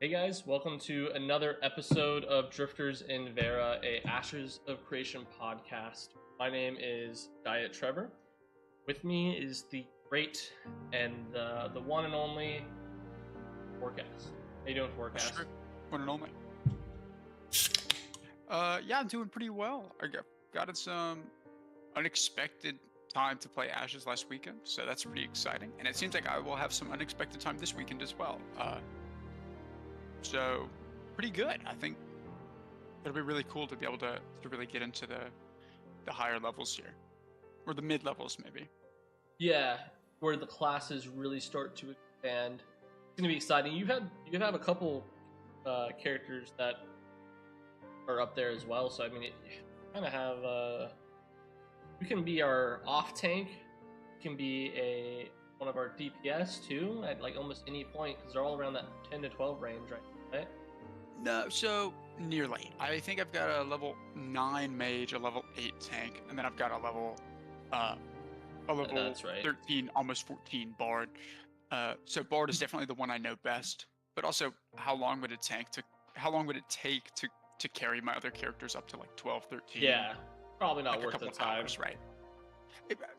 Hey guys, welcome to another episode of Drifters in Verra, a Ashes of Creation podcast. My name is Diet Trevor. With me is the great and the one and only Forecast. How you doing, That's Forecast? true. One and only. Yeah, I'm doing pretty well. Got some unexpected time to play Ashes last weekend, so that's pretty exciting. And it seems like I will have some unexpected time this weekend as well. So pretty good. I think it'll be really cool to be able to really get into the higher levels here, or the mid levels maybe. Yeah, where the classes really start to expand. It's gonna be exciting. You have a couple characters that are up there as well. So I mean, you kind of have you can be our off tank. You can be one of our DPS too at like almost any point because they're all around that 10 to 12 range, right? No, so nearly. I think I've got a level 9 mage, a level 8 tank, and then I've got uh, a level That's right. 13, almost 14 bard. So bard is definitely the one I know best. But also, how long would it take to carry my other characters up to like 12, 13? Yeah, probably not Like a worth couple the of time. hours, right?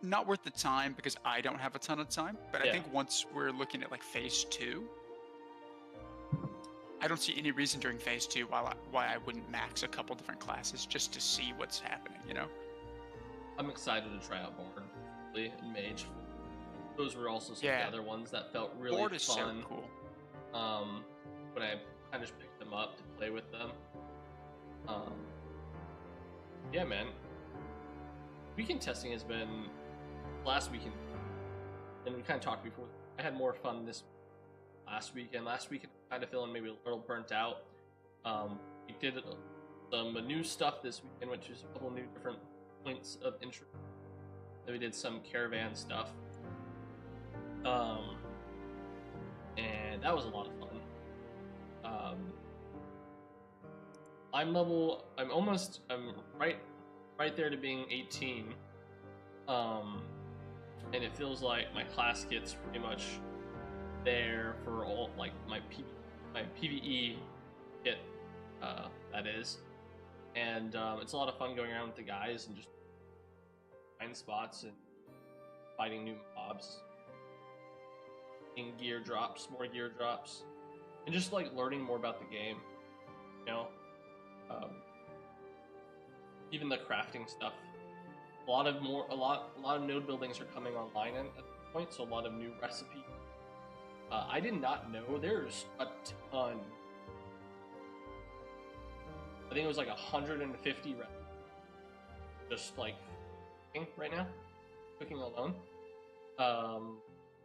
Not worth the time because I don't have a ton of time. But I Yeah, think once we're looking at like phase 2, I don't see any reason during phase 2 why I wouldn't max a couple different classes just to see what's happening, you know? I'm excited to try out Bard and Mage. Those were also some of Yeah, the other ones that felt really board is so fun. cool. Um, when I kind of just picked them up to play with them. Um, yeah, man. Weekend testing has been last weekend, and we kind of talked before. I had more fun this last weekend. Last weekend, kind of feeling maybe a little burnt out. We did some new stuff this weekend, which is a couple new different points of interest. Then we did some caravan stuff, um, and that was a lot of fun. Um, I'm right there to being 18. Um, and it feels like my class gets pretty much there for all like my PVE kit, that is, and it's a lot of fun going around with the guys and just find spots and fighting new mobs, getting gear drops, more gear drops, and just like learning more about the game. You know, um, even the crafting stuff. A lot of node buildings are coming online at this point, so a lot of new recipes. I did not know there's a ton. I think it was like 150 recipes just like cooking right now, cooking alone. Um,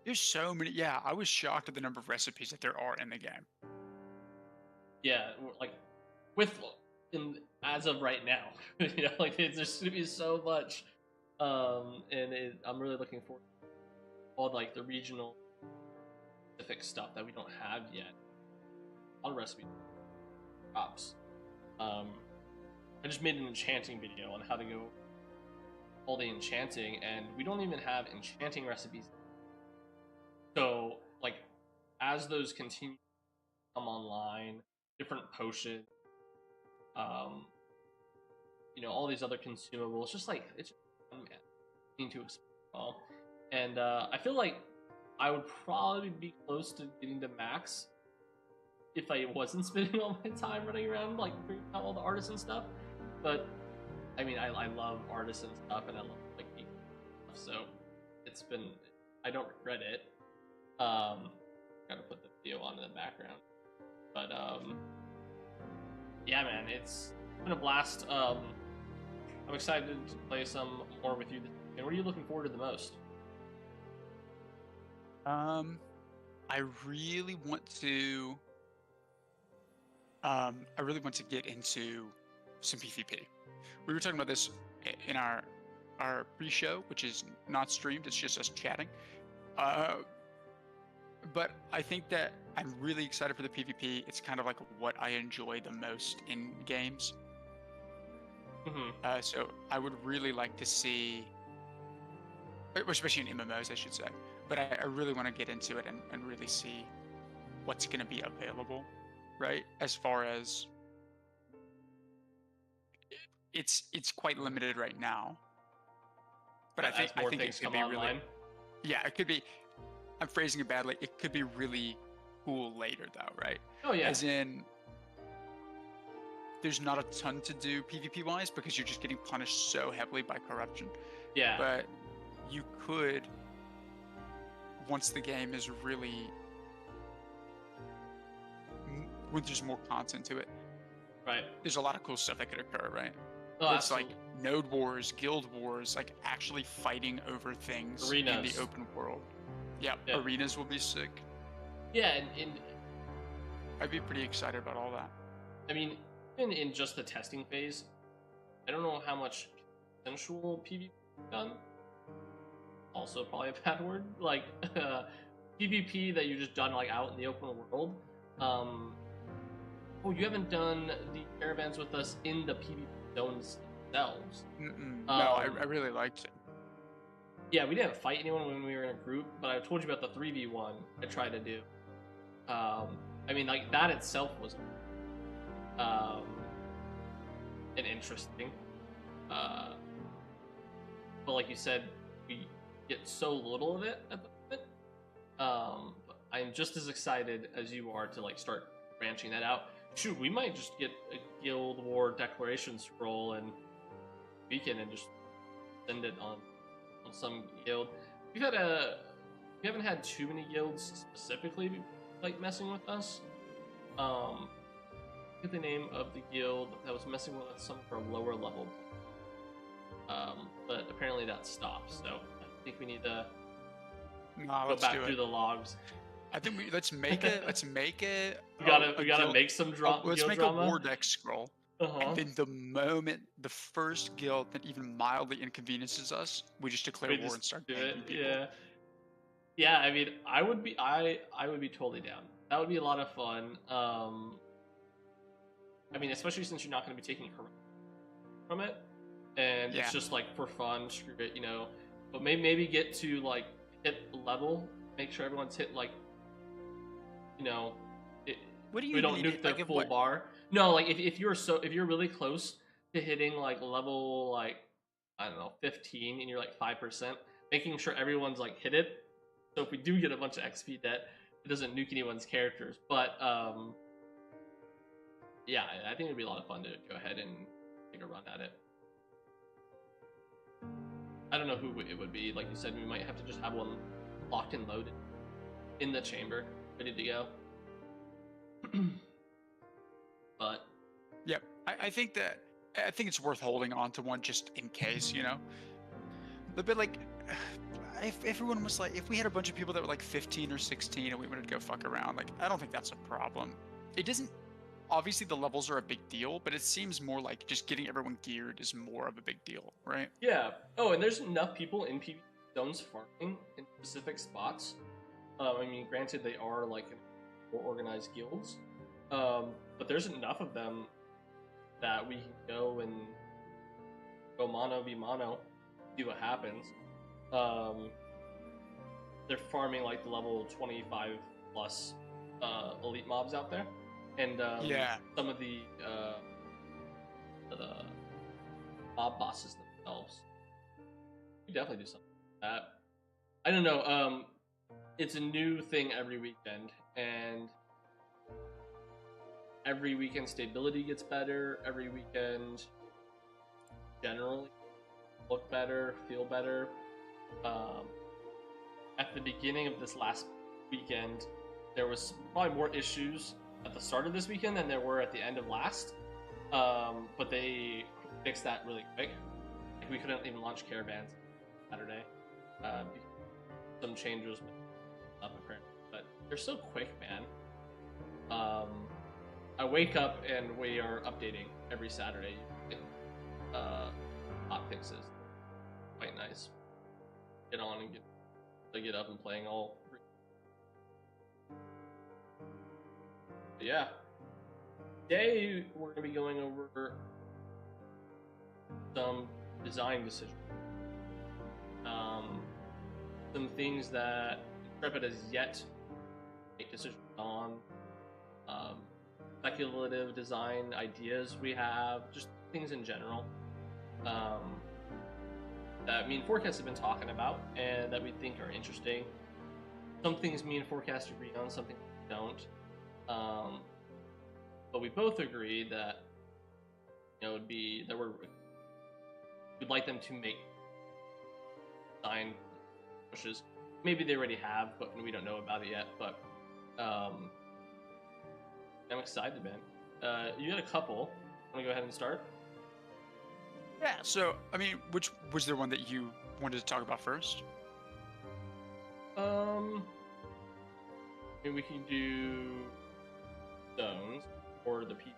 There's so many. Yeah, I was shocked at the number of recipes that there are in the game. yeah, like with as of right now, like there's gonna be so much, and I'm really looking forward to all like the regional specific stuff that we don't have yet. A lot of recipes drops. Um, I just made an enchanting video on how to go all the enchanting, and we don't even have enchanting recipes. So, like, as those continue to come online, different potions, um, all these other consumables, just like it's just fun, man. Need to explore it all, and I feel like I would probably be close to getting to max if I wasn't spending all my time running around like figuring out all the artisan stuff. But I mean, I love artisan stuff and I love like stuff, so it's been I don't regret it. Gotta put the video on in the background, but yeah, man, it's been a blast. I'm excited to play some more with you. And what are you looking forward to the most? I really want to. I really want to get into some PvP. We were talking about this in our pre-show, which is not streamed. It's just us chatting. But I think that I'm really excited for the PvP. It's kind of like what I enjoy the most in games. Mm-hmm. So I would really like to see, especially in MMOs, I should say. But I really want to get into it and really see what's going to be available. right? As far as it's quite limited right now. But As I more think things it could come be really, online. yeah, it could be. I'm phrasing it badly. It could be really cool later, though, right? Oh yeah, As in, there's not a ton to do PvP wise because you're just getting punished so heavily by corruption. yeah, But you could, once the game is really, when there's more content to it, right. there's a lot of cool stuff that could occur, right? Oh, Where it's like absolutely. node wars, guild wars, like actually fighting over things in the Arenas. open world. Yeah, Yeah, arenas will be sick. yeah, and I'd be pretty excited about all that. I mean, even in just the testing phase, I don't know how much consensual PvP done. Also, probably a bad word. Like PvP that you just done like out in the open world. Oh, you haven't done the caravans with us in the PvP zones themselves. No, I really liked it. Yeah, we didn't fight anyone when we were in a group, but I told you about the 3v1 I tried to do. I mean, like that itself was an interesting. But like you said, we get so little of it at the moment. But I'm just as excited as you are to like start branching that out. Shoot, we might just get a Guild War Declaration scroll and weekend and just send it on some guild. We haven't had too many guilds specifically like messing with us. Get the name of the guild that was messing with some of our lower level. But apparently that stopped. So I think we need to go back through the logs. I think let's make it. Let's make it. We gotta make some drama. Let's make drama. a war deck scroll. And then the moment the first guild that even mildly inconveniences us, we just declare war and start banking people. Yeah. Yeah, I mean, I would be totally down. That would be a lot of fun. I mean, especially since you're not going to be taking from it, and it's just like for fun. Screw it, you know. But maybe get to like hit level. Make sure everyone's hit like, you know, what do you we don't nuke the full bar. No, like if you're really close to hitting like level like I don't know 15 and you're like 5%, making sure everyone's like hit it. So if we do get a bunch of XP debt, it doesn't nuke anyone's characters. But yeah, I think it'd be a lot of fun to go ahead and take a run at it. I don't know who it would be. Like you said, we might have to just have one locked and loaded in the chamber, ready to go. But yeah, I think it's worth holding on to one just in case, you know. A bit like if everyone was like, if we had a bunch of people that were like 15 or 16 and we wanted to go fuck around, like I don't think that's a problem. It doesn't. Obviously, the levels are a big deal, but it seems more like just getting everyone geared is more of a big deal, right? Yeah. Oh, and there's enough people in PvP zones farming in specific spots. I mean, granted, they are like more organized guilds, but there's enough of them that we can go mono v mono, see what happens. They're farming like the level 25 plus elite mobs out there. And some of the mob bosses themselves. We definitely do something like that. I don't know. It's a new thing every weekend, and every weekend stability gets better. Every weekend, generally, look better, feel better. At the beginning of this last weekend, there was probably more issues at the start of this weekend than there were at the end of last, but they fixed that really quick. Like we couldn't even launch caravans Saturday. Some changes up apparently, but they're so quick, man. I wake up and we are updating every Saturday. Hot fixes, quite nice. Get on and get up and playing all. Yeah. Today we're going to be going over some design decisions. Some things that Intrepid has yet to make decisions on. speculative design ideas we have, just things in general. That me and Forecast have been talking about and that we think are interesting. Some things me and Forecast agree on, some things we don't. But we both agree that it'd be that we'd like them to make design pushes. Maybe they already have, but we don't know about it yet. But I'm excited, man. You got a couple. Want to go ahead and start? Yeah. So, I mean, which was there one that you wanted to talk about first? Maybe we can do zones or the people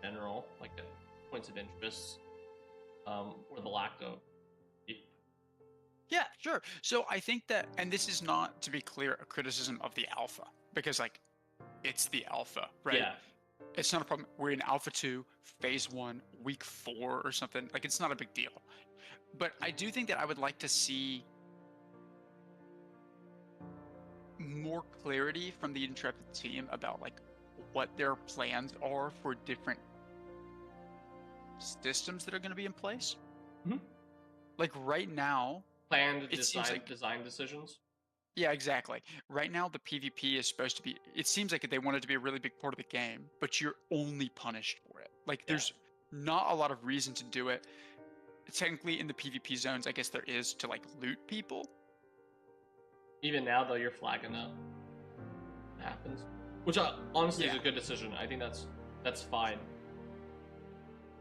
in general, like points of interest, or the lack of. Yeah, sure. So I think that, and this is not, to be clear, a criticism of the alpha, because like, it's the alpha, right? Yeah. It's not a problem. We're in Alpha 2, Phase 1, Week 4 or something. Like, it's not a big deal. But I do think that I would like to see more clarity from the Intrepid team about, like, what their plans are for different systems that are going to be in place. Mm-hmm. Like, right now... Planned design decisions? Yeah, exactly. Right now, the PvP is supposed to be... It seems like they want it to be a really big part of the game, but you're only punished for it. Like, there's not a lot of reason to do it. Technically, in the PvP zones, I guess there is to, like, loot people. Even now, though, you're flagging up. It happens. Which, honestly, is a good decision. I think that's fine.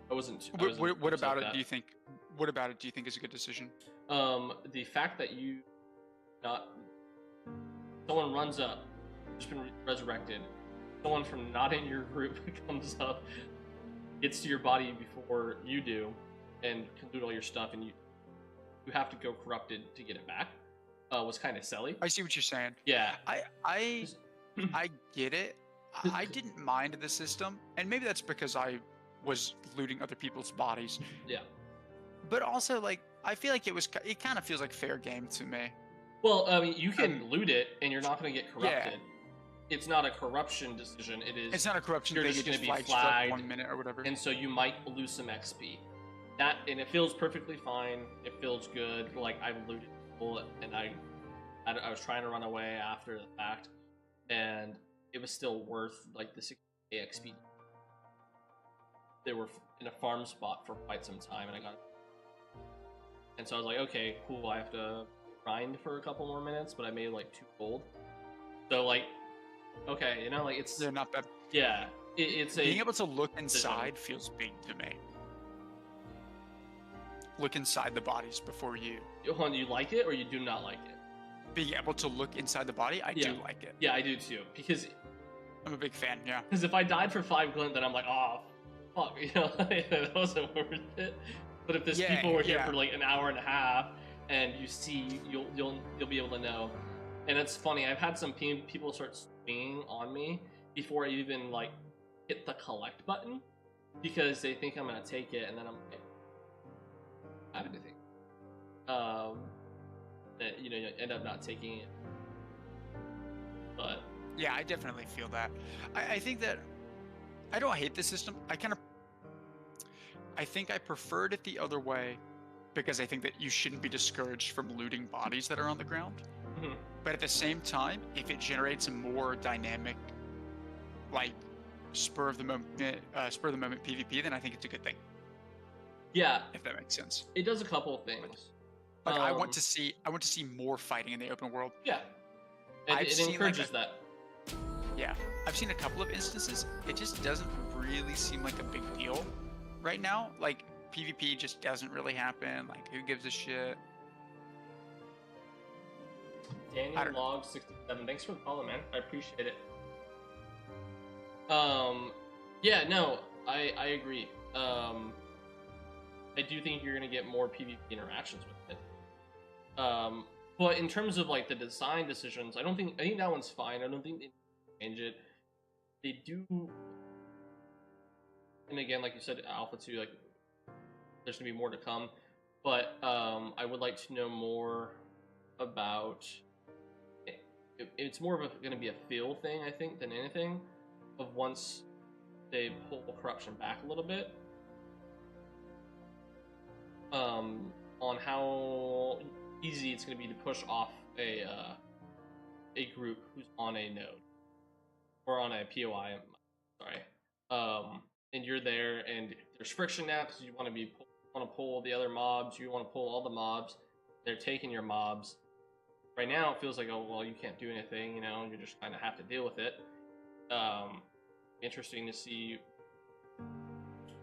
I wasn't... What about it do you think... What about it do you think is a good decision? The fact that you... Someone runs up, just been resurrected. Someone from not in your group comes up, gets to your body before you do, and can loot all your stuff, and you have to go corrupted to get it back. Was kind of silly. I see what you're saying. Yeah. I get it. I didn't mind the system, and maybe that's because I was looting other people's bodies. Yeah. But also, like, I feel like it kind of feels like fair game to me. Well, I mean, you can loot it, and you're not going to get corrupted. Yeah. It's not a corruption decision. It's not a corruption. You're just going to be flagged for 1 minute or whatever, and so you might lose some XP. And it feels perfectly fine. It feels good. Like, I've looted people, and I was trying to run away after the fact, and it was still worth like the 60 XP. They were in a farm spot for quite some time, and I got. And so I was like, okay, cool. I have to grind for a couple more minutes, but I made like 2 gold. So like, okay, like it's. They're not bad. Yeah, it's being able to look inside feels big to me. Look inside the bodies before you. Hold on, you like it or you do not like it? Being able to look inside the body, I do like it. Yeah, I do too, because I'm a big fan. Yeah. Because if I died for 5 glint, then I'm like, oh, fuck, that wasn't worth it. But if there's people were here for like an hour and a half, and you see, you'll be able to know. And it's funny. I've had some people start swinging on me before I even like hit the collect button because they think I'm gonna take it, and then I'm like, I have anything. You end up not taking it. But yeah, I definitely feel that. I think that I don't hate the system. I think I preferred it the other way because I think that you shouldn't be discouraged from looting bodies that are on the ground. Mm-hmm. But at the same time, if it generates a more dynamic, like spur of the moment PvP, then I think it's a good thing. Yeah, if that makes sense. It does a couple of things. Like I want to see more fighting in the open world. Yeah, it encourages that. Yeah, I've seen a couple of instances. It just doesn't really seem like a big deal right now. Like PvP just doesn't really happen. Like who gives a shit? Daniel Log 67. Thanks for the follow, man. I appreciate it. Yeah, no, I agree. I do think you're gonna get more PvP interactions with it. But in terms of like the design decisions, I think that one's fine. I don't think they change it. They do, and again, like you said, Alpha 2, like there's gonna be more to come. But I would like to know more about. It's more of going to be a feel thing, I think, than anything. of once they pull corruption back a little bit, on how easy it's going to be to push off a group who's on a node or on a POI. Sorry, and you're there, and there's friction now because you want to pull the other mobs. You want to pull all the mobs. They're taking your mobs. Right now, it feels like, oh well, you can't do anything. You know, you just kind of have to deal with it. Interesting to see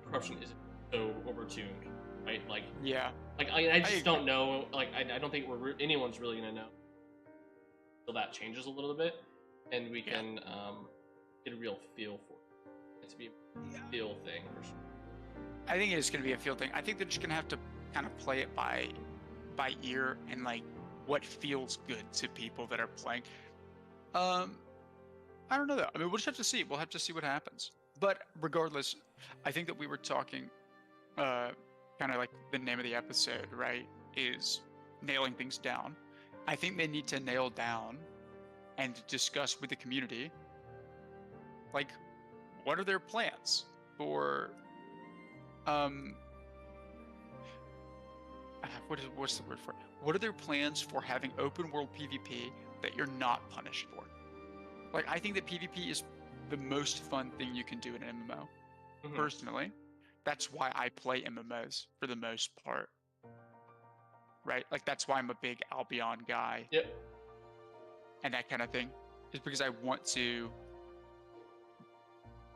corruption isn't so overtuned, right? Like, Yeah. like I just don't know. Like, I don't think anyone's really gonna know until that changes a little bit, and we can get a real feel for it. It's be a feel thing for sure. I think it's going to be a feel thing. I think they're just going to have to kind of play it by ear and like what feels good to people that are playing. I don't know though. I mean, we'll just have to see. We'll have to see what happens. But regardless, I think that we were talking, kind of like the name of the episode, right? Is nailing things down. I think they need to nail down and discuss with the community, like, what are their plans for, what's the word for it? What are their plans for having open world PvP that you're not punished for? Like, I think that PvP is the most fun thing you can do in an MMO. Mhm. Personally, that's why I play MMOs for the most part. Right? Like, that's why I'm a big Albion guy. Yep. And that kind of thing. Is because I want to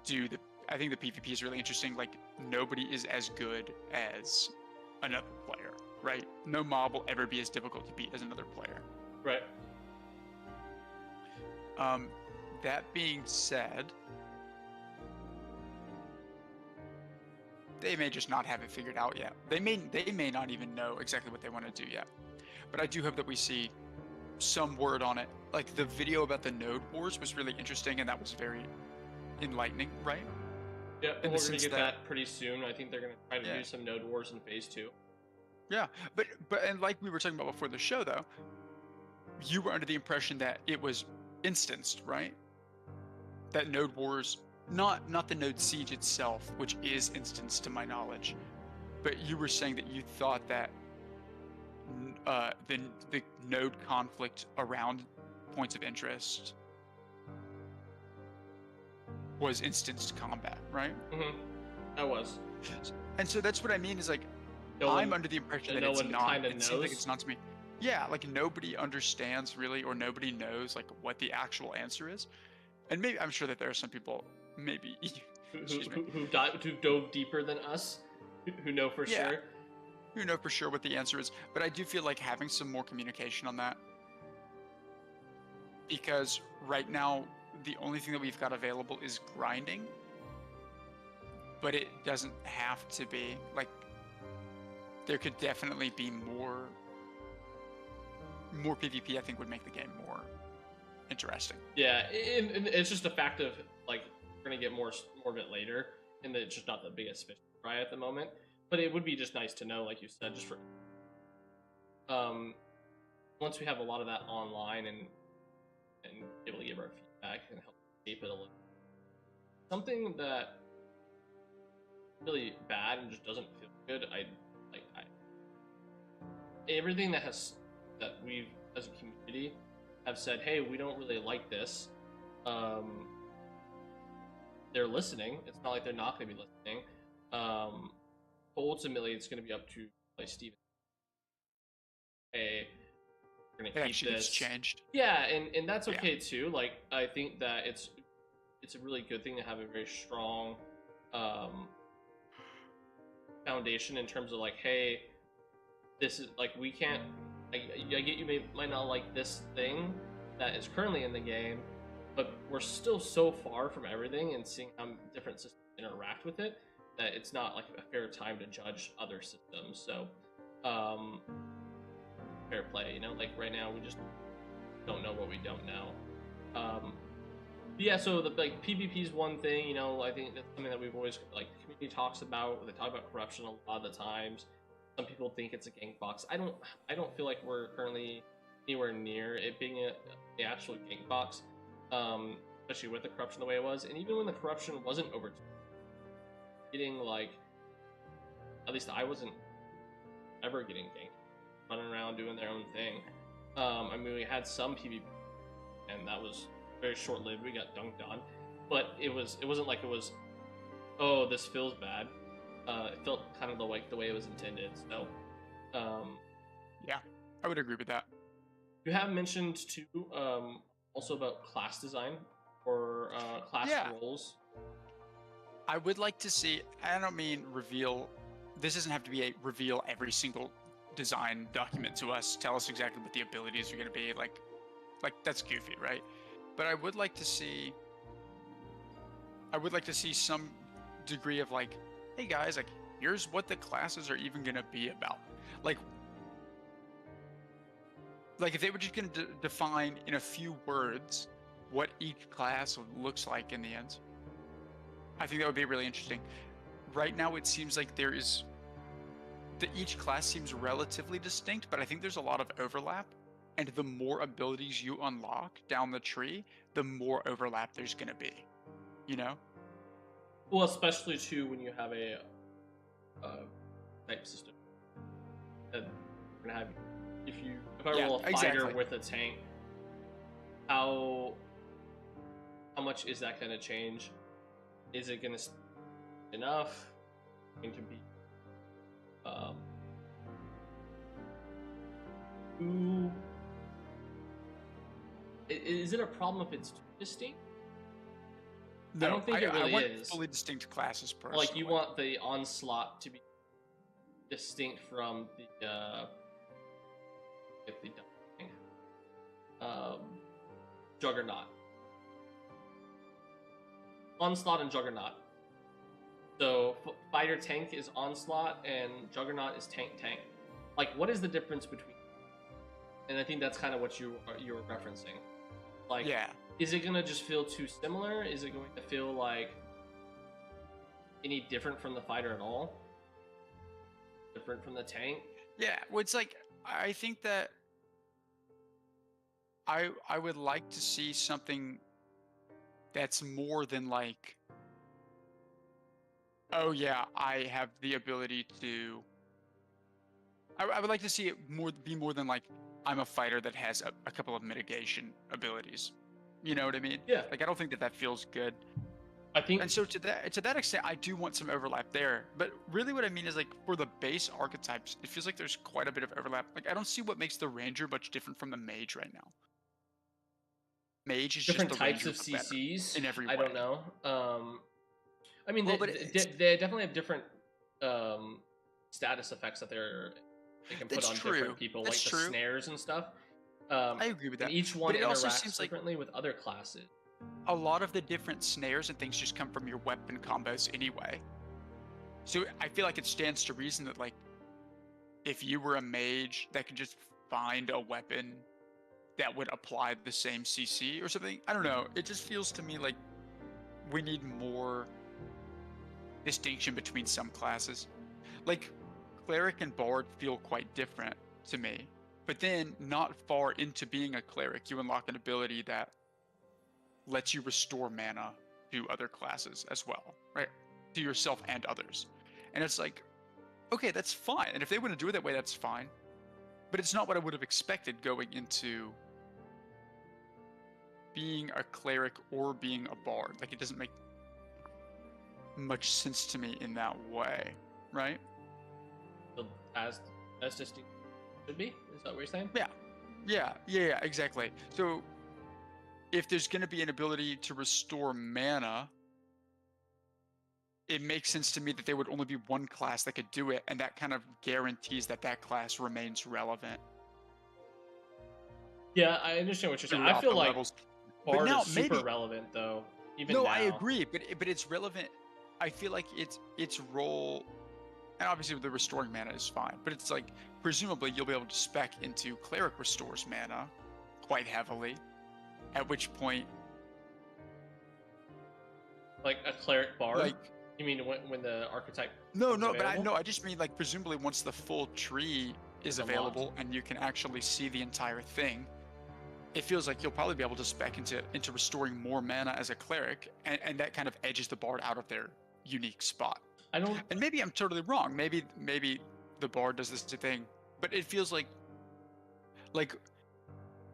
do I think the PvP is really interesting. Like, nobody is as good as another player, right? No mob will ever be as difficult to beat as another player. Right. That being said, they may just not have it figured out yet. They may not even know exactly what they want to do yet. But I do hope that we see some word on it. Like, the video about the node wars was really interesting, and that was very enlightening, right? Yeah, In we're the gonna sense get that- that pretty soon. I think they're gonna try to do some node wars in phase 2. Yeah, but and like we were talking about before the show, though, you were under the impression that it was instanced, right? That node wars, not the node siege itself, which is instanced to my knowledge, but you were saying that you thought that the node conflict around points of interest was instanced combat, right? Mm-hmm. That was. And so that's what I mean is, like, I'm under the impression that no it's one not. kinda It seems like knows. it's not to me. Yeah, like, nobody understands really, or nobody knows like what the actual answer is. And maybe I'm sure that there are some people, maybe, excuse me, who dove deeper than us, who know for Yeah. sure. who know for sure what the answer is. But I do feel like having some more communication on that, because right now the only thing that we've got available is grinding, but it doesn't have to be. Like, there could definitely be more PvP. I think would make the game more interesting. Yeah, and it's just a fact of, like, we're gonna get more of it later, and it's just not the biggest fish to fry at the moment. But it would be just nice to know, like you said, just for once we have a lot of that online and be able to give our feedback and help shape it a little. Something that really bad and just doesn't feel good. Everything that we've as a community have said, hey, we don't really like this. They're listening. It's not like they're not going to be listening. Ultimately, it's going to be up to, like, Steven. Hey, we're going to keep this. It's changed. Yeah, and that's okay too. Like, I think that it's a really good thing to have a very strong foundation in terms of, like, hey, this is, like, we can't. I get you might not like this thing that is currently in the game, but we're still so far from everything and seeing how different systems interact with it that it's not, like, a fair time to judge other systems. So, fair play, you know. Like, right now we just don't know what we don't know. Yeah, so the, like, PvP is one thing, you know. I think that's something that we've always, like, the community talks about. They talk about corruption a lot of the times. Some people think it's a gank box. I don't feel like we're currently anywhere near it being the actual gank box. especially with the corruption the way it was, and even when the corruption wasn't over, getting like, at least I wasn't ever getting ganked, running around doing their own thing. I mean, we had some PvP, and that was very short-lived. We got dunked on, but it wasn't like it was, oh, this feels bad. It felt kind of like the way it was intended. So, yeah, I would agree with that. You have mentioned too, also about class design or class roles. I would like to see. I don't mean reveal. This doesn't have to be a reveal every single design document to us. Tell us exactly what the abilities are going to be. Like that's goofy, right? But I would like to see. I would like to see some degree of like, hey guys, like here's what the classes are even going to be about. Like if they were just going to define in a few words what each class looks like in the end, I think that would be really interesting. Right now, it seems like there is each class seems relatively distinct, but I think there's a lot of overlap. And the more abilities you unlock down the tree, the more overlap there's going to be. You know? Well, especially too when you have a type system. That we're gonna have if I roll a fighter with a tank, how much is that gonna change? Is it gonna enough? It can be is it a problem if it's too distinct? No, I don't think it really want is. Fully distinct classes personally. Like you want the onslaught to be distinct from the Juggernaut. Onslaught and Juggernaut. So fighter tank is Onslaught and Juggernaut is tank. Like, what is the difference between? And I think that's kind of what you were referencing. Like, is it gonna just feel too similar? Is it going to feel like any different from the fighter at all? Different from the tank? Yeah, well, it's like I think that I would like to see something that's more than like, oh yeah, I have the ability to. I would like to see it be more than like I'm a fighter that has a couple of mitigation abilities. You know what I mean? Yeah. Like I don't think that feels good. I think. And so to that extent, I do want some overlap there. But really, what I mean is like for the base archetypes, it feels like there's quite a bit of overlap. Like I don't see what makes the ranger much different from the mage right now. Mage is different just the types ranger, of CCs in every way. I don't know. I mean, Well, they definitely have different status effects that they can put on different people, like the snares and stuff. I agree with that. And each one interacts differently with other classes. A lot of the different snares and things just come from your weapon combos anyway. So I feel like it stands to reason that like if you were a mage that could just find a weapon that would apply the same CC or something, I don't know. It just feels to me like we need more distinction between some classes. Like cleric and bard feel quite different to me. But then not far into being a cleric, you unlock an ability that lets you restore mana to other classes as well, right? To yourself and others. And it's like, okay, that's fine. And if they want to do it that way, that's fine. But it's not what I would have expected going into being a cleric or being a bard. Like it doesn't make much sense to me in that way, right? So as distinct should be? Is that what you're saying? Yeah, exactly. So if there's going to be an ability to restore mana, it makes sense to me that there would only be one class that could do it, and that kind of guarantees that class remains relevant. Yeah, I understand what you're saying. I feel like Bard is super relevant, though. Even now. I agree, but it's relevant. I feel like its role, and obviously the restoring mana is fine, but it's like presumably you'll be able to spec into cleric restores mana quite heavily. At which point, like a cleric bard. Like, you mean when the archetype? No, but I just mean like presumably once the full tree is available and you can actually see the entire thing, it feels like you'll probably be able to spec into restoring more mana as a cleric, and that kind of edges the bard out of their unique spot. I don't. And maybe I'm totally wrong. Maybe the bard does this thing, but it feels like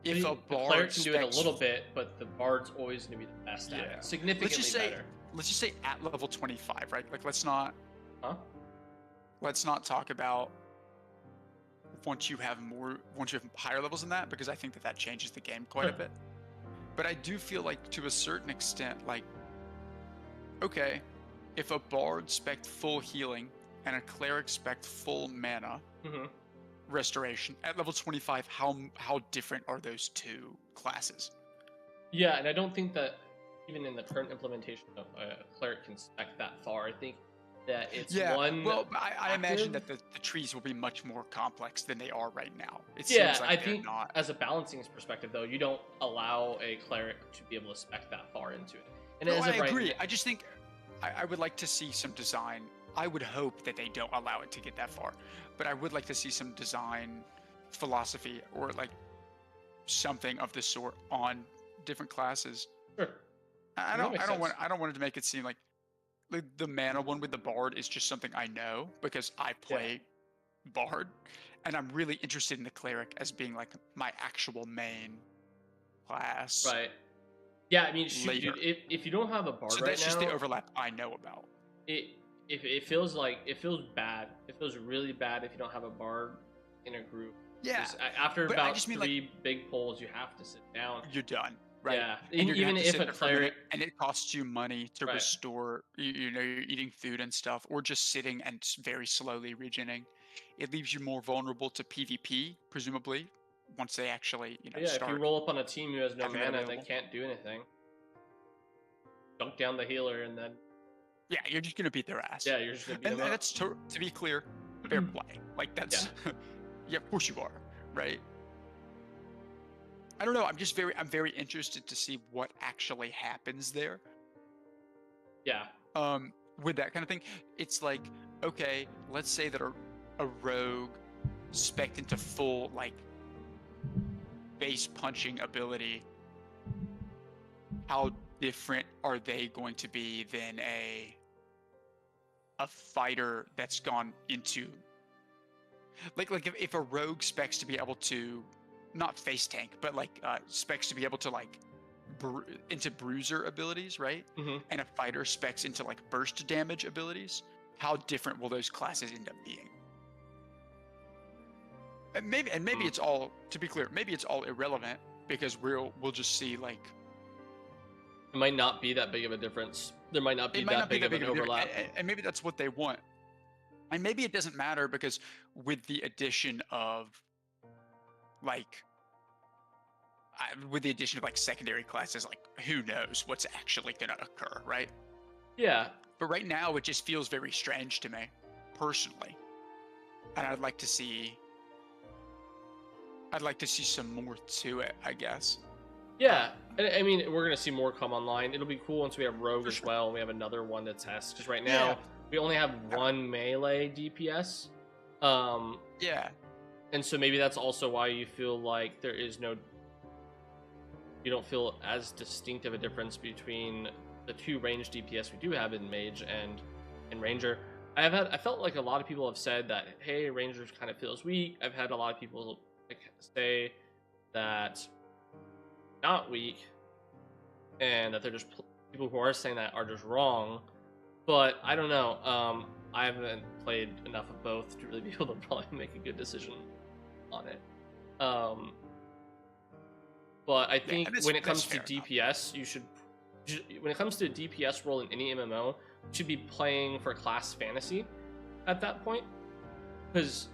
if a The bard cleric can do it a specs, little bit, but the bard's always going to be the best at Yeah. it. Significantly better. let's just say at level 25, right? Like let's not Huh? talk about once you have higher levels than that, because I think that changes the game quite a Sure. bit. But I do feel like to a certain extent, like, okay, if a bard spec full healing and a cleric spec full mana hmm restoration at level 25, how different are those two classes? Yeah, and I don't think that even in the current implementation of a cleric can spec that far. I think that it's one. Well, I imagine active- that the trees will be much more complex than they are right now. It Yeah, seems like I they're think not. as a balancing perspective, though, you don't allow a cleric to be able to spec that far into it. And No, as I of right agree. now- I just think I would like to see some design. I would hope that they don't allow it to get that far, but I would like to see some design philosophy or like something of the sort on different classes. Sure. I That don't makes I don't want sense. I don't want it to make it seem like the mana one with the bard is just something I know because I play bard, and I'm really interested in the cleric as being like my actual main class. Right. Yeah, I mean, shoot, Later. dude. If you don't have a bard So right that's now, just the overlap I know about. it feels like it feels bad. It feels really bad if you don't have a bard in a group. Yeah, 'Cause after but I about just mean, three big polls, you have to sit down. you're done, right? Yeah, And you're gonna even have to if sit a there for a minute, cleric, and it costs you money to Right. restore. You're eating food and stuff, or just sitting and very slowly regening. It leaves you more vulnerable to PvP, presumably, once they actually yeah, if you start. roll up on a team who has no having that mana, they available. can't do anything. Dunk down the healer, and then Yeah, you're just gonna beat their ass. yeah, you're just gonna beat And them up. that's to be clear, fair play. Like that's yeah, of course you are, right? I don't know. I'm very interested to see what actually happens there. Yeah, With that kind of thing. It's like, okay, let's say that a rogue spec into full like base punching ability. How different are they going to be than a fighter that's gone into like if a rogue specs to be able to not face tank, but like specs to be able to like into bruiser abilities, right? hmm And a fighter specs into like burst damage abilities, how different will those classes end up being? And maybe it's all, to be clear, maybe it's all irrelevant because we'll just see like it might not be that big of a difference. There might not be that big of an overlap. and maybe that's what they want. And maybe it doesn't matter because with the addition of like secondary classes, like who knows what's actually going to occur, right? Yeah, But right now it just feels very strange to me personally. And I'd like to see some more to it, I guess. yeah. I mean, we're gonna see more come online. It'll be cool once we have Rogue For as sure. well. And we have another one to test because right now Yeah. we only have one melee DPS. Yeah. And so maybe that's also why you feel like you don't feel as distinct of a difference between the two range DPS we do have in Mage and Ranger. I felt like a lot of people have said that, hey, Ranger kind of feels weak. I've had a lot of people say that not weak, and that they're just people who are saying that are just wrong. But I don't know. I haven't played enough of both to really be able to probably make a good decision on it. But I think when it comes to DPS, when it comes to DPS role in any MMO, you should be playing for class fantasy at that point, because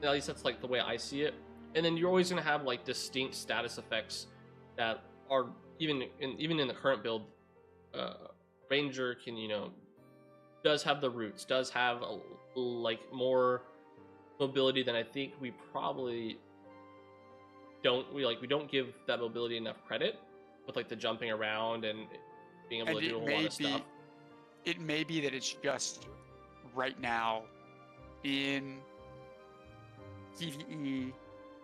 at least that's like the way I see it. And then you're always going to have like distinct status effects that are even in the current build. Ranger can does have the roots, does have like more mobility than I think we probably don't. We don't give that mobility enough credit with like the jumping around and being able to do a whole lot of stuff. It may be that it's just right now in PvE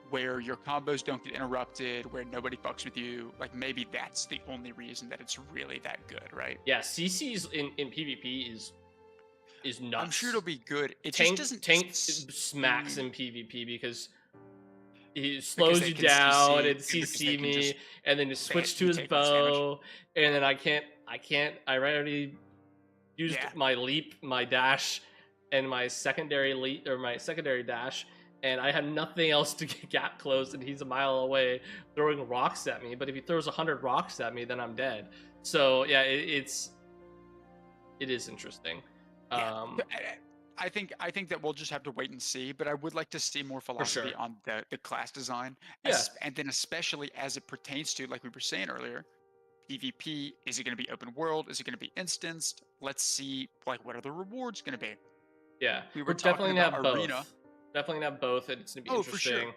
where your combos don't get interrupted, where nobody fucks with you. Like maybe that's the only reason that it's really that good, right? Yeah, CC's in PvP is nuts. I'm sure it'll be good. It just doesn't tank smacks in PvP because he because slows they you can down CC and and because they CC can just me, and then you switch to you his take less damage. bow, and then I can't. I already used Yeah. my leap, my dash, and my secondary leap or my secondary dash, and I had nothing else to get gap closed, and he's a mile away throwing rocks at me. But if he throws 100 rocks at me, then I'm dead. So yeah, it is interesting. Yeah. I think that we'll just have to wait and see, but I would like to see more philosophy sure. on the class design, Yeah, and then especially as it pertains to, like we were saying earlier, PvP. Is it going to be open world? Is it going to be instanced? Let's see, like, what are the rewards going to be? yeah. We We're were definitely talking gonna about have arena. both. Definitely gonna have both, and it's gonna be Oh, for interesting sure.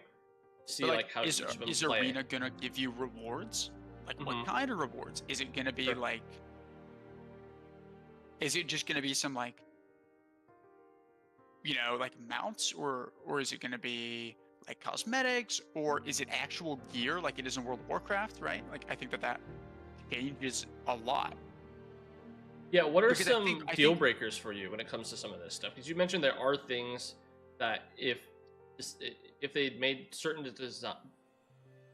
to see But like how each of them is play. arena going to give you rewards? Like, what Mhm. kind of rewards? Is it going to be Sure. like? Is it just going to be some like, like mounts, or is it going to be like cosmetics, or is it actual gear like it is in World of Warcraft, right? Like I think that changes a lot. Yeah, what are Because some I deal think breakers for you when it comes to some of this stuff? Because you mentioned there are things that if they made certain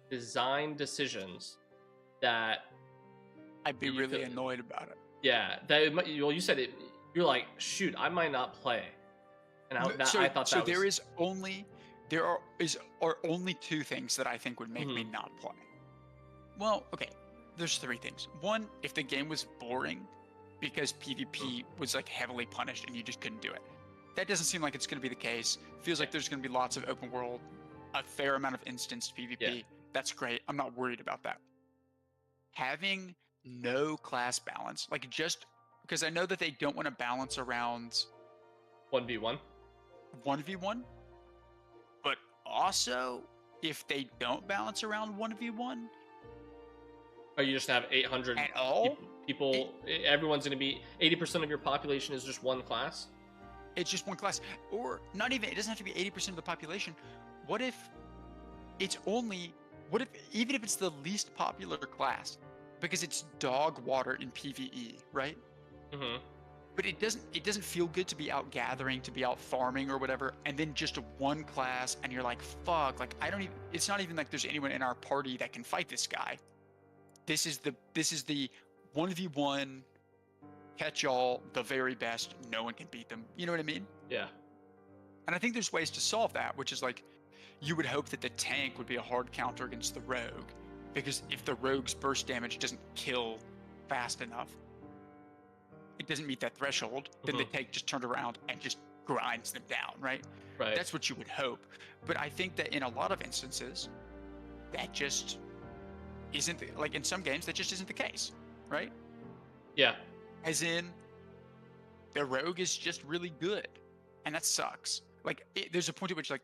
design decisions that I'd be you really feel, annoyed about it. yeah, that it might, well, you said it. You're like, shoot, I might not play, and I thought that There was is only are only two things that I think would make me mhm, not play. Well, okay, there's three things. One, if the game was boring because PvP was like heavily punished and you just couldn't do it. That doesn't seem like it's going to be the case. Feels yeah, like there's going to be lots of open world, a fair amount of instanced PvP. yeah, That's great. I'm not worried about that. Having no class balance, like just because I know that they don't want to balance around 1v1. 1v1, but also if they don't balance around 1v1 Or you just have 800 at all, people. Everyone's going to be 80% of your population is just one class. it's just one class. Or not even, it doesn't have to be 80% of the population. What if it's only, even if it's the least popular class, because it's dog water in PvE, right? Mm-hmm. But it doesn't feel good to be out gathering, to be out farming or whatever, and then just one class, and you're like, fuck, like I don't even, it's not even like there's anyone in our party that can fight this guy. This is the 1v1 catch all, the very best, no one can beat them. You know what I mean? Yeah. And I think there's ways to solve that, which is like, you would hope that the tank would be a hard counter against the rogue, because if the rogue's burst damage doesn't kill fast enough, it doesn't meet that threshold, then the tank just turned around and just grinds them down, right? Right. That's what you would hope. But I think that in a lot of instances, that just isn't, like in some games, that just isn't the case, right? Yeah. As in, the rogue is just really good, and that sucks. Like, there's a point at which, like,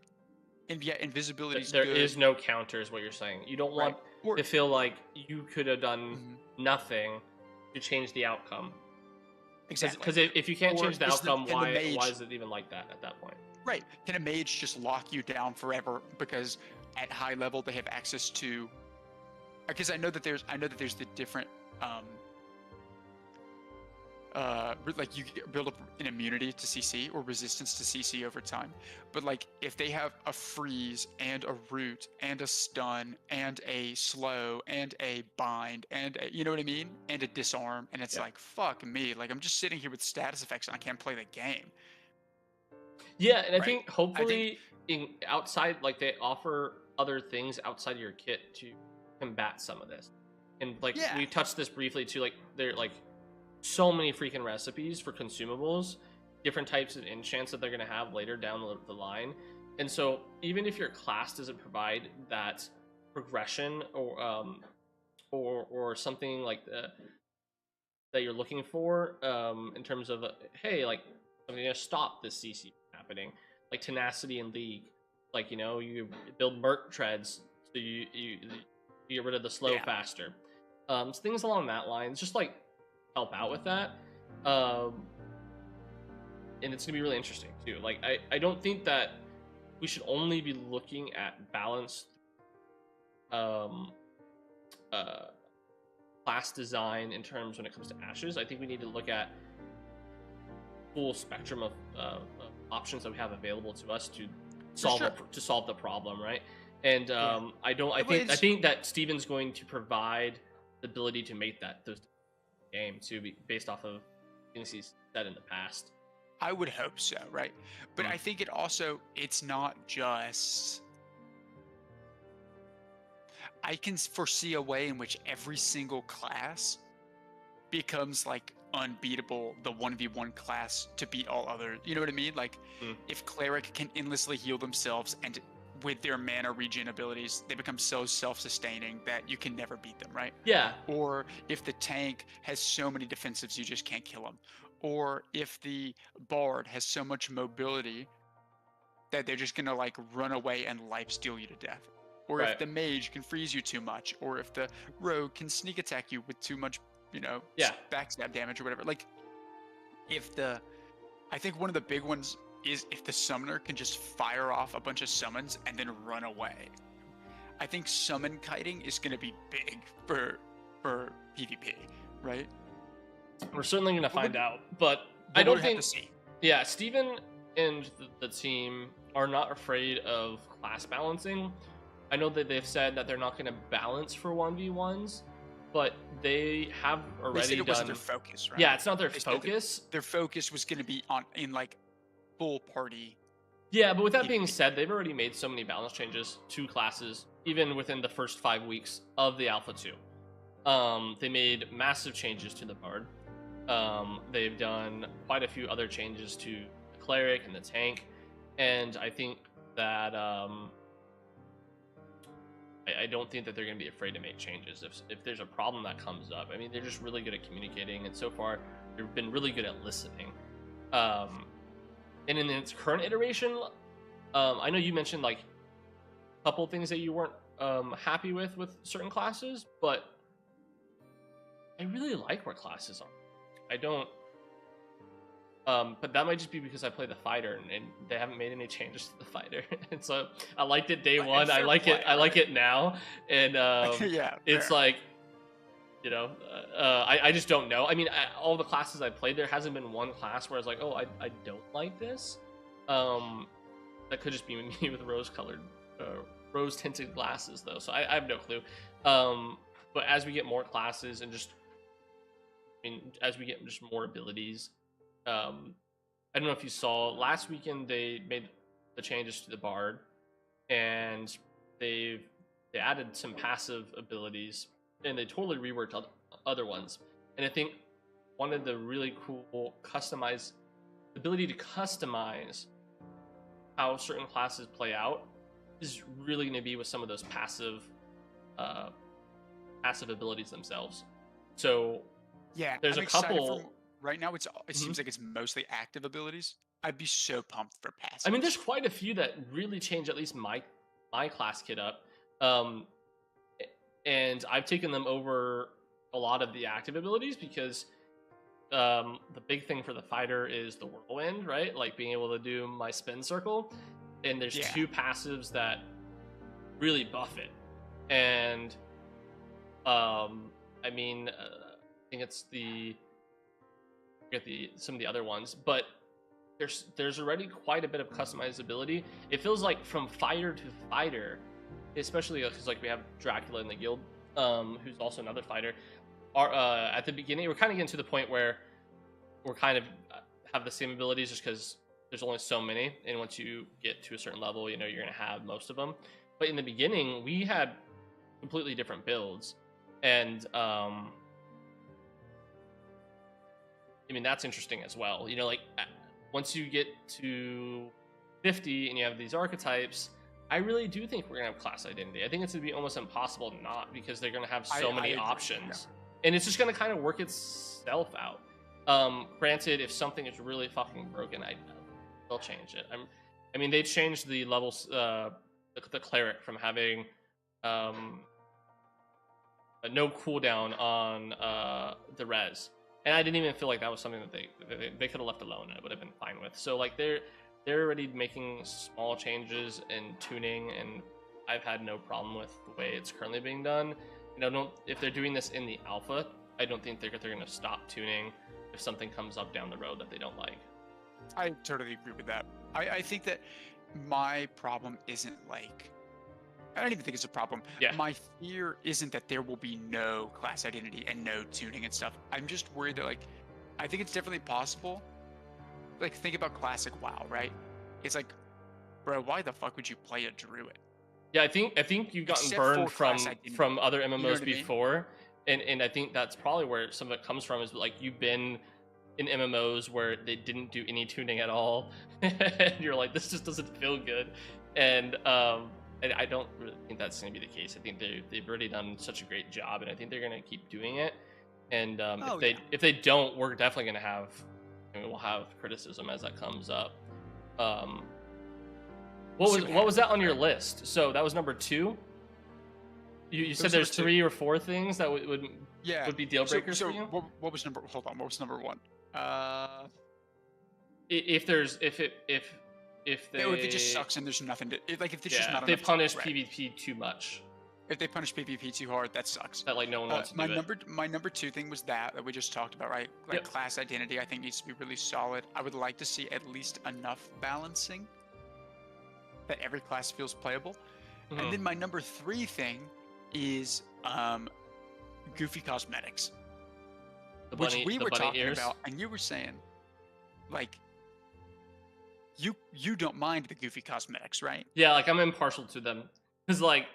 invisibility is There good. is no counter, is what you're saying. You don't want Or, to feel like you could have done nothing to change the outcome. exactly. Because if you can't change the outcome, can the mage, why is it even like that at that point? right? Can a mage just lock you down forever because at high level they have access to? Because I know that there's the different like you build up an immunity to CC or resistance to CC over time. But like if they have a freeze and a root and a stun and a slow and a bind and you know what I mean? And a disarm, and it's like, fuck me. Like I'm just sitting here with status effects and I can't play the game. Yeah, and I think hopefully in outside, like they offer other things outside of your kit to combat some of this. And like we touched this briefly too, like they're like so many freaking recipes for consumables, different types of enchants that they're going to have later down the line. And so even if your class doesn't provide that progression or something like that you're looking for in terms of hey, like I'm going to stop this CC from happening, like tenacity in League, like you build Merc treads so you get rid of the slow faster, so things along that line, just like help out with that, and it's gonna be really interesting too. Like I don't think that we should only be looking at balanced class design in terms when it comes to Ashes. I think we need to look at full spectrum of options that we have available to us to solve the problem, right? And I think that Steven's going to provide the ability to make those game too, based off of things he's said in the past. I would hope so, right? But I think it's not just. I can foresee a way in which every single class becomes like unbeatable, the 1v1 class to beat all other. You know what I mean? Like if Cleric can endlessly heal themselves and with their mana regen abilities, they become so self-sustaining that you can never beat them, right? Yeah. Or if the tank has so many defensives, you just can't kill them. Or if the bard has so much mobility that they're just gonna like run away and lifesteal you to death. Or if the mage can freeze you too much, or if the rogue can sneak attack you with too much, backstab damage or whatever. Like, I think one of the big ones is if the summoner can just fire off a bunch of summons and then run away. I think summon kiting is going to be big for PvP, right? We're certainly going to find out, but I don't think. Yeah, Steven and the team are not afraid of class balancing. I know that they've said that they're not going to balance for 1v1s, but they have already they said it done. Wasn't their focus, right? Yeah, it's not their focus. Their focus was going to be in like full party. Yeah, but with that being said, they've already made so many balance changes to classes, even within the first 5 weeks of the Alpha 2. They made massive changes to the Bard. They've done quite a few other changes to the Cleric and the Tank, and I think that I don't think that they're going to be afraid to make changes if there's a problem that comes up. I mean, they're just really good at communicating, and so far they've been really good at listening. And in its current iteration, I know you mentioned like a couple things that you weren't happy with certain classes, but I really like where classes are. I don't. But that might just be because I play the fighter, and they haven't made any changes to the fighter. And so I liked it day one. I like it now, and it's like, I just don't know. I mean, all the classes I played, there hasn't been one class where I was like, oh, I don't like this. That could just be me with rose tinted glasses, though. So I have no clue. But as we get more classes and as we get just more abilities. I don't know if you saw last weekend they made the changes to the Bard, and they added some passive abilities, and they totally reworked other ones. And I think one of the really cool ability to customize how certain classes play out is really going to be with some of those passive abilities themselves. So yeah, there's a couple. Right now, it seems like it's mostly active abilities. I'd be so pumped for passive. I mean, there's quite a few that really change at least my class kit up, and I've taken them over a lot of the active abilities because the big thing for the fighter is the whirlwind, right? Like being able to do my spin circle, and there's two passives that really buff it, and I think it's some of the other ones, but there's already quite a bit of customizability. It feels like from fighter to fighter, especially because like we have Dracula in the guild, who's also another fighter. At the beginning, we're kind of getting to the point where we're kind of have the same abilities, just because there's only so many, and once you get to a certain level, you're gonna have most of them. But in the beginning, we had completely different builds, and that's interesting as well. Like once you get to 50 and you have these archetypes, I really do think we're gonna have class identity. I think it's gonna be almost impossible not, because they're gonna have so many options, and it's just gonna kind of work itself out. Granted, if something is really fucking broken, they'll change it. They changed the levels, the cleric from having no cooldown on the res. And I didn't even feel like that was something that they could have left alone and it would have been fine with. So like they're already making small changes in tuning, and I've had no problem with the way it's currently being done. If they're doing this in the alpha, I don't think they're going to stop tuning if something comes up down the road that they don't like. I totally agree with that. I think that my problem isn't like, I don't even think it's a problem. Yeah. My fear isn't that there will be no class identity and no tuning and stuff. I'm just worried that, like, I think it's definitely possible. Like, think about classic WoW, right? It's like, bro, why the fuck would you play a druid? Yeah, I think you've gotten Except burned for class identity. from other MMOs You know what I mean? before, and I think that's probably where some of it comes from. Is like you've been in MMOs where they didn't do any tuning at all, and you're like, this just doesn't feel good, and I don't really think that's going to be the case. I think they've already done such a great job, and I think they're going to keep doing it. And if they don't, we're definitely going to have, we'll have criticism as that comes up. What was that on your list? So that was number 2. You said there's 3 or 4 things that would be deal breakers for you. What was number? Hold on. What was number 1? If it just sucks and there's nothing to like. If there's just not they enough punish PvP too much. If they punish PvP too hard, that sucks. That like no one wants to do it. My number 2 thing was that we just talked about, right? Like class identity, I think needs to be really solid. I would like to see at least enough balancing that every class feels playable. Mm-hmm. And then my number 3 thing is goofy cosmetics, which we were talking about, and you were saying, like, you don't mind the goofy cosmetics, right? Yeah, like I'm impartial to them because, like,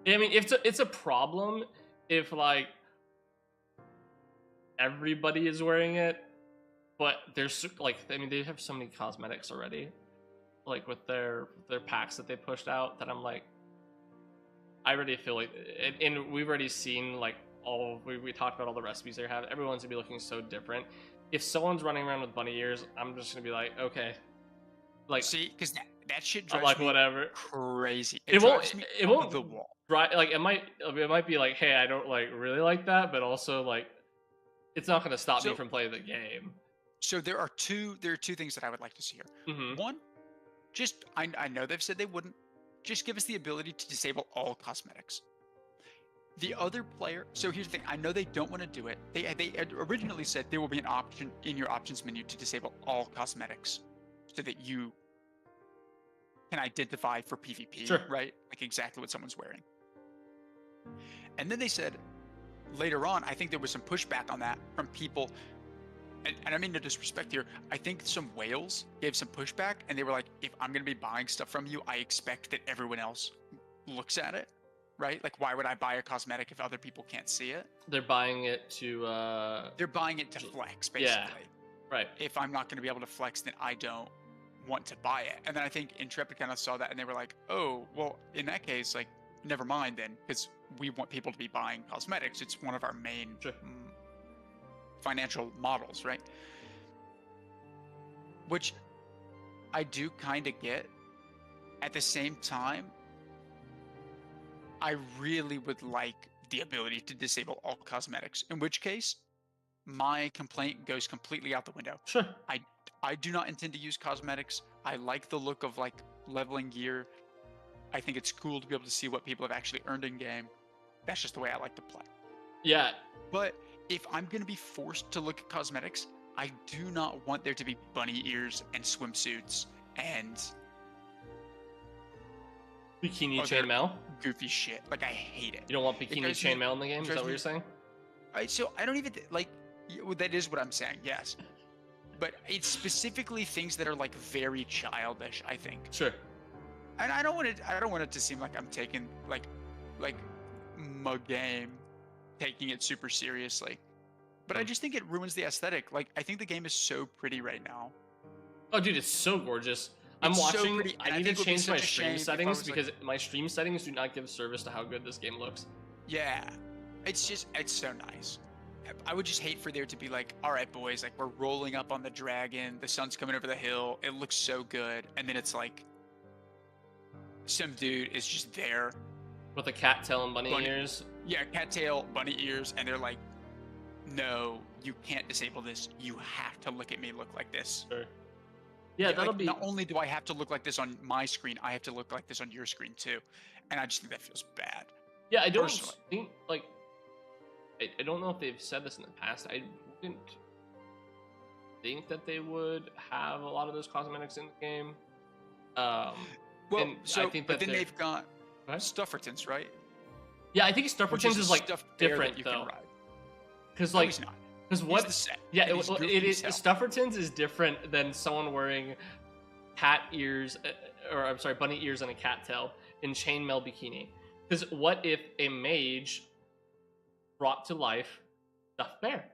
I mean, it's a problem if like everybody is wearing it, but there's like, I mean, they have so many cosmetics already, like with their packs that they pushed out, that I'm like, I already feel like, and we've already seen like we talked about all the recipes they have. Everyone's gonna be looking so different. If someone's running around with bunny ears, I'm just gonna be like, okay, like, see, because that shit drives like me whatever crazy. It won't the wall. Right, like it might be like, hey, I don't like really like that, but also like it's not gonna stop me from playing the game. So there are two things that I would like to see here. Mm-hmm. One, just I know they've said they wouldn't. Just give us the ability to disable all cosmetics. The other player. So here's the thing. I know they don't want to do it. They had originally said there will be an option in your options menu to disable all cosmetics, so that you can identify for PvP, sure, right? Like exactly what someone's wearing. And then they said later on, I think there was some pushback on that from people. And I mean no disrespect here, I think some whales gave some pushback, and they were like, if I'm going to be buying stuff from you, I expect that everyone else looks at it, right? Like, why would I buy a cosmetic if other people can't see it? They're buying it to... They're buying it to flex, basically. Yeah, right. If I'm not going to be able to flex, then I don't want to buy it. And then I think Intrepid kind of saw that, and they were like, oh, well, in that case, like, never mind then, because we want people to be buying cosmetics. It's one of our main... Sure. Financial models, right? Which I do kind of get. At the same time, I really would like the ability to disable all cosmetics, in which case my complaint goes completely out the window. Sure. I do not intend to use cosmetics. I like the look of like leveling gear. I think it's cool to be able to see what people have actually earned in game. That's just the way I like to play. Yeah. But if I'm going to be forced to look at cosmetics, I do not want there to be bunny ears and swimsuits and bikini chainmail. Goofy shit. Like, I hate it. You don't want bikini chainmail in the game? Is that what you're saying? So I don't even like. That is what I'm saying. Yes, but it's specifically things that are like very childish, I think. Sure. And I don't want it to seem like I'm taking like my game, taking it super seriously. But I just think it ruins the aesthetic. Like, I think the game is so pretty right now. Oh, dude, it's so gorgeous. I'm watching. So I need to change my stream settings because my stream settings do not give service to how good this game looks. Yeah, it's so nice. I would just hate for there to be like, all right, boys, like we're rolling up on the dragon, the sun's coming over the hill, it looks so good, and then it's like some dude is just there with a cat tail and bunny ears. Yeah, cat tail, bunny ears, and they're like, no, you can't disable this. You have to look at me look like this. Sure. Yeah, that'll like be. not only do I have to look like this on my screen, I have to look like this on your screen too, and I just think that feels bad. Yeah, I don't Personally. think like. I don't know if they've said this in the past. I wouldn't think that they would have a lot of those cosmetics in the game. Well, And so I think but that then they've got Go ahead. Stuffertons, right? Yeah, I think Which Stuffertons is a is like stuffed bear different that you though, can ride. because No, like he's not. because He's what? the set. Yeah, and he's it goofy is. as hell. Stuffertons is different than someone wearing cat ears, or I'm sorry, bunny ears and a cat tail in chainmail bikini. Because what if a mage brought to life stuffed bear?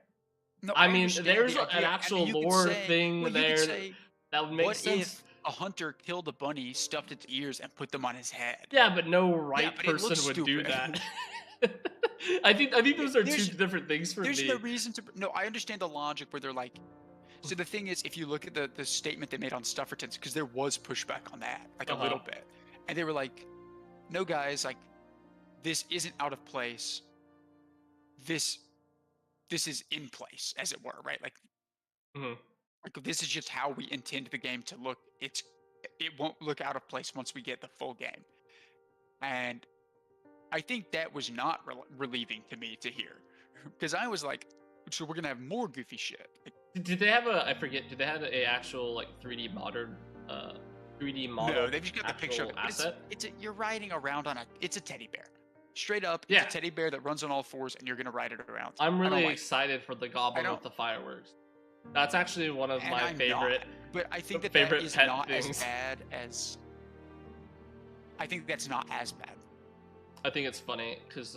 No, I I mean, understand there's the an idea, and actual you could lore say, thing well, you there could say, that would make what sense. if a hunter killed a bunny, stuffed its ears, and put them on his head? Yeah, but no Yeah, right but it looks person would do stupid. that. I think those are two There's different things for there's me. no reason to. No, I understand the logic where they're like. So the thing is, if you look at the statement they made on Stuffertons, because there was pushback on that, like a little bit, and they were like, "No, guys, like this isn't out of place. This is in place, as it were, right? Mhm. Like this is just how we intend the game to look. It won't look out of place once we get the full game." And I think that was not relieving to me to hear, because I was like, "So we're gonna have more goofy shit." Like, Did they have a? I forget. Did they have a actual like 3D modern, 3D model? no, they've just got the picture of it. But Asset. You're riding around on it's a teddy bear. Straight up, Yeah. it's a teddy bear that runs on all fours, and you're gonna ride it around. I'm I don't really like it. excited for the goblin don't- with the fireworks. That's actually one of And my I'm favorite. not, but I think that favorite is pet not things. as bad as. I think that's not as bad. I think it's funny because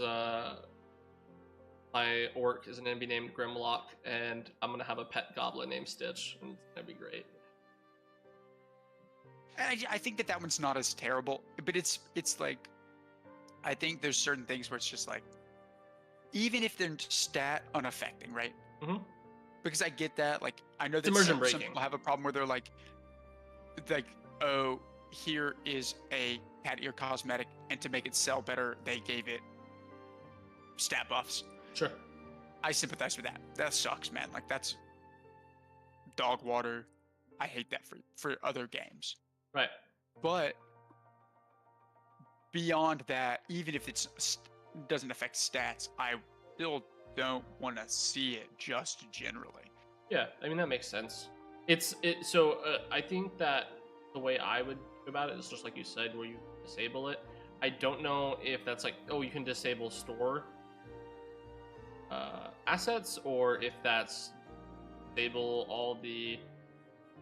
my orc is going to be named Grimlock, and I'm gonna have a pet goblin named Stitch, and it's gonna be great. And I think that one's not as terrible, but it's like, I think there's certain things where it's just like, even if they're stat unaffecting, right? Mhm. Because I get that, like I know that immersion some breaking. people have a problem where they're like, oh, here is a cat ear cosmetic, and to make it sell better, they gave it stat buffs. Sure. I sympathize with that. That sucks, man. Like that's dog water. I hate that for other games. Right. But beyond that, even if it doesn't affect stats, I still don't want to see it just generally. Yeah, I mean that makes sense. I think that the way I would do about it is just like you said, where you disable it. I don't know if that's like, oh, you can disable store assets, or if that's disable all the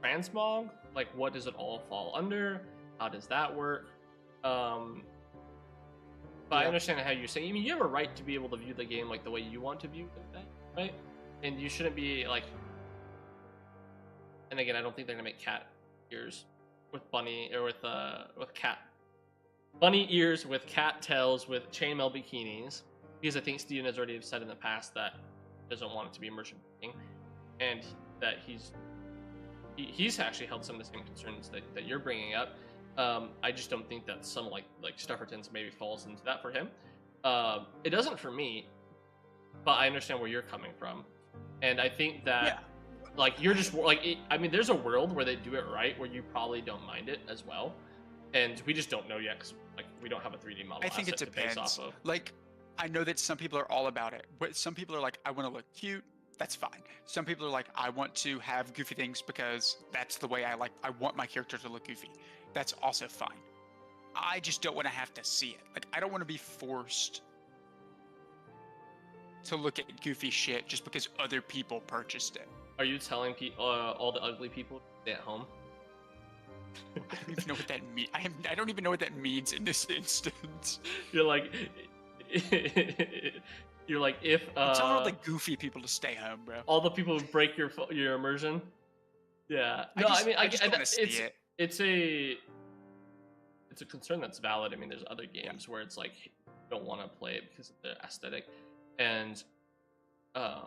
transmog. Like, what does it all fall under? How does that work? But I understand how you're saying. I mean, you have a right to be able to view the game like the way you want to view it, right? And you shouldn't be like. And again, I don't think they're gonna make cat ears with bunny or with cat bunny ears with cat tails with chainmail bikinis, because I think Steven has already said in the past that he doesn't want it to be immersion breaking, and that he's actually held some of the same concerns that you're bringing up. I just don't think that some like Stuffertons maybe falls into that for him. It doesn't for me, but I understand where you're coming from, and I think that like you're just like I mean, there's a world where they do it right where you probably don't mind it as well, and we just don't know yet because like we don't have a 3D model. I think it asset to base depends. off of. Like, I know that some people are all about it, but some people are like, I want to look cute. That's fine. Some people are like, I want to have goofy things because that's the way I want my character to look goofy. That's also fine. I just don't want to have to see it. Like, I don't want to be forced to look at goofy shit just because other people purchased it. Are you telling all the ugly people to stay at home? I don't even know what that means. I don't even know what that means in this instance. You're like, if I'm telling all the goofy people to stay home, bro. all the people who break your immersion. Yeah. No, I just don't want to see it. It's a concern that's valid. I mean, there's other games where it's like you don't want to play it because of the aesthetic, and I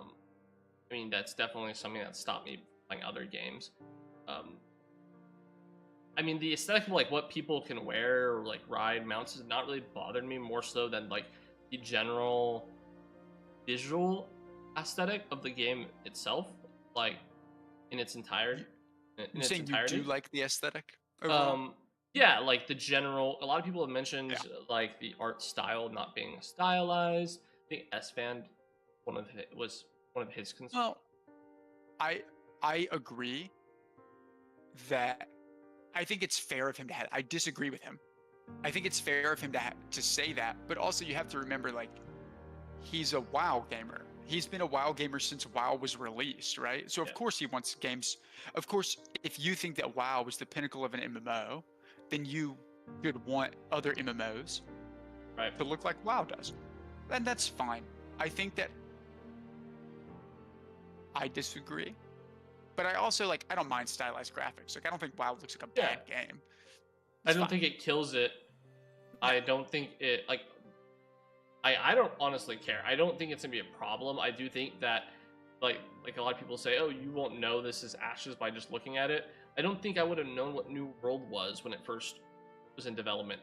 mean that's definitely something that stopped me playing other games. I mean, the aesthetic of like what people can wear or like ride mounts has not really bothered me, more so than like the general visual aesthetic of the game itself, like in its entirety. in You're its saying you entirety. do like the aesthetic overall? Yeah, like the general. A lot of people have mentioned Yeah. like the art style not being stylized. I think S-Fan was one of his concerns. Well, I I agree that I think it's fair of him to have. I disagree with him. I think it's fair of him to say that, but also you have to remember, like, he's a WoW gamer. He's been a WoW gamer since WoW was released, right? So of Yeah, course he wants games. Of course, if you think that WoW is the pinnacle of an MMO, then you should want other MMOs right. to look like WoW does. And that's fine. I think that I disagree. But I also like I don't mind stylized graphics. Like I don't think WoW looks like a Yeah, bad game. I It's don't fine. think it kills it. No. I don't think it like. I don't honestly care. I don't think it's gonna be a problem. I do think that like a lot of people say, oh, you won't know this is Ashes by just looking at it. I don't think I would have known what New World was when it first was in development.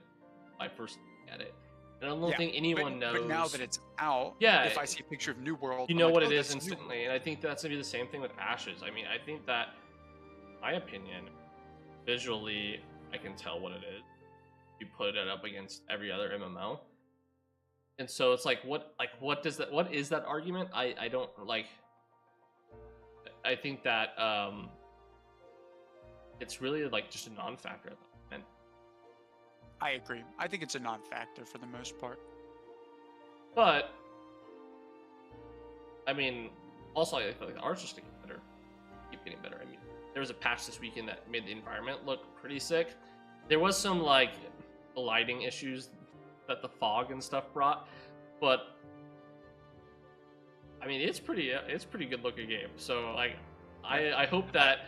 I first looked at it, and I don't Yeah. think anyone knows. But now that it's out, Yeah, if I see a picture of New World, you I'm know like, what oh, it is that's New World. instantly, and I think that's gonna be the same thing with Ashes. I mean, I think that, in my opinion, visually, I can tell what it is. You put it up against every other MMO, and so it's like, what is that argument? I don't like. I think that it's really like just a non-factor at the moment. I agree. I think it's a non-factor for the most part. But I mean, also I feel like the art's just getting better, keep getting better. I mean, there was a patch this weekend that made the environment look pretty sick. There was some like lighting issues that the fog and stuff brought, but I mean, it's pretty good looking game. So like, I hope that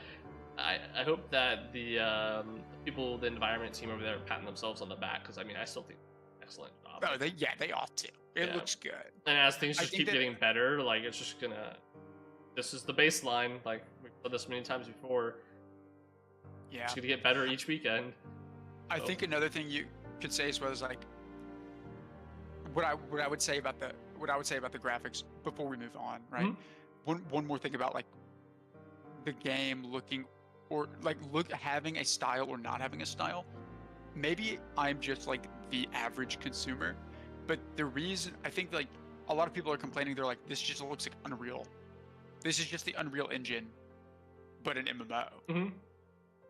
I hope that the people, the environment team over there, are patting themselves on the back, because I mean, I still think excellent job. Oh, they ought to. It Yeah. looks good. And as things I just think keep that- getting better, like it's just gonna. This is the baseline. Like we've said this many times before. Yeah. It's gonna get better each weekend. I think another thing you could say as well is like what I would say about the graphics before we move on, right? Mhm. One more thing about like the game looking or like having a style or not having a style. Maybe I'm just like the average consumer, but the reason I think like a lot of people are complaining, they're like, this just looks like Unreal. This is just the Unreal Engine, but an MMO. Mhm.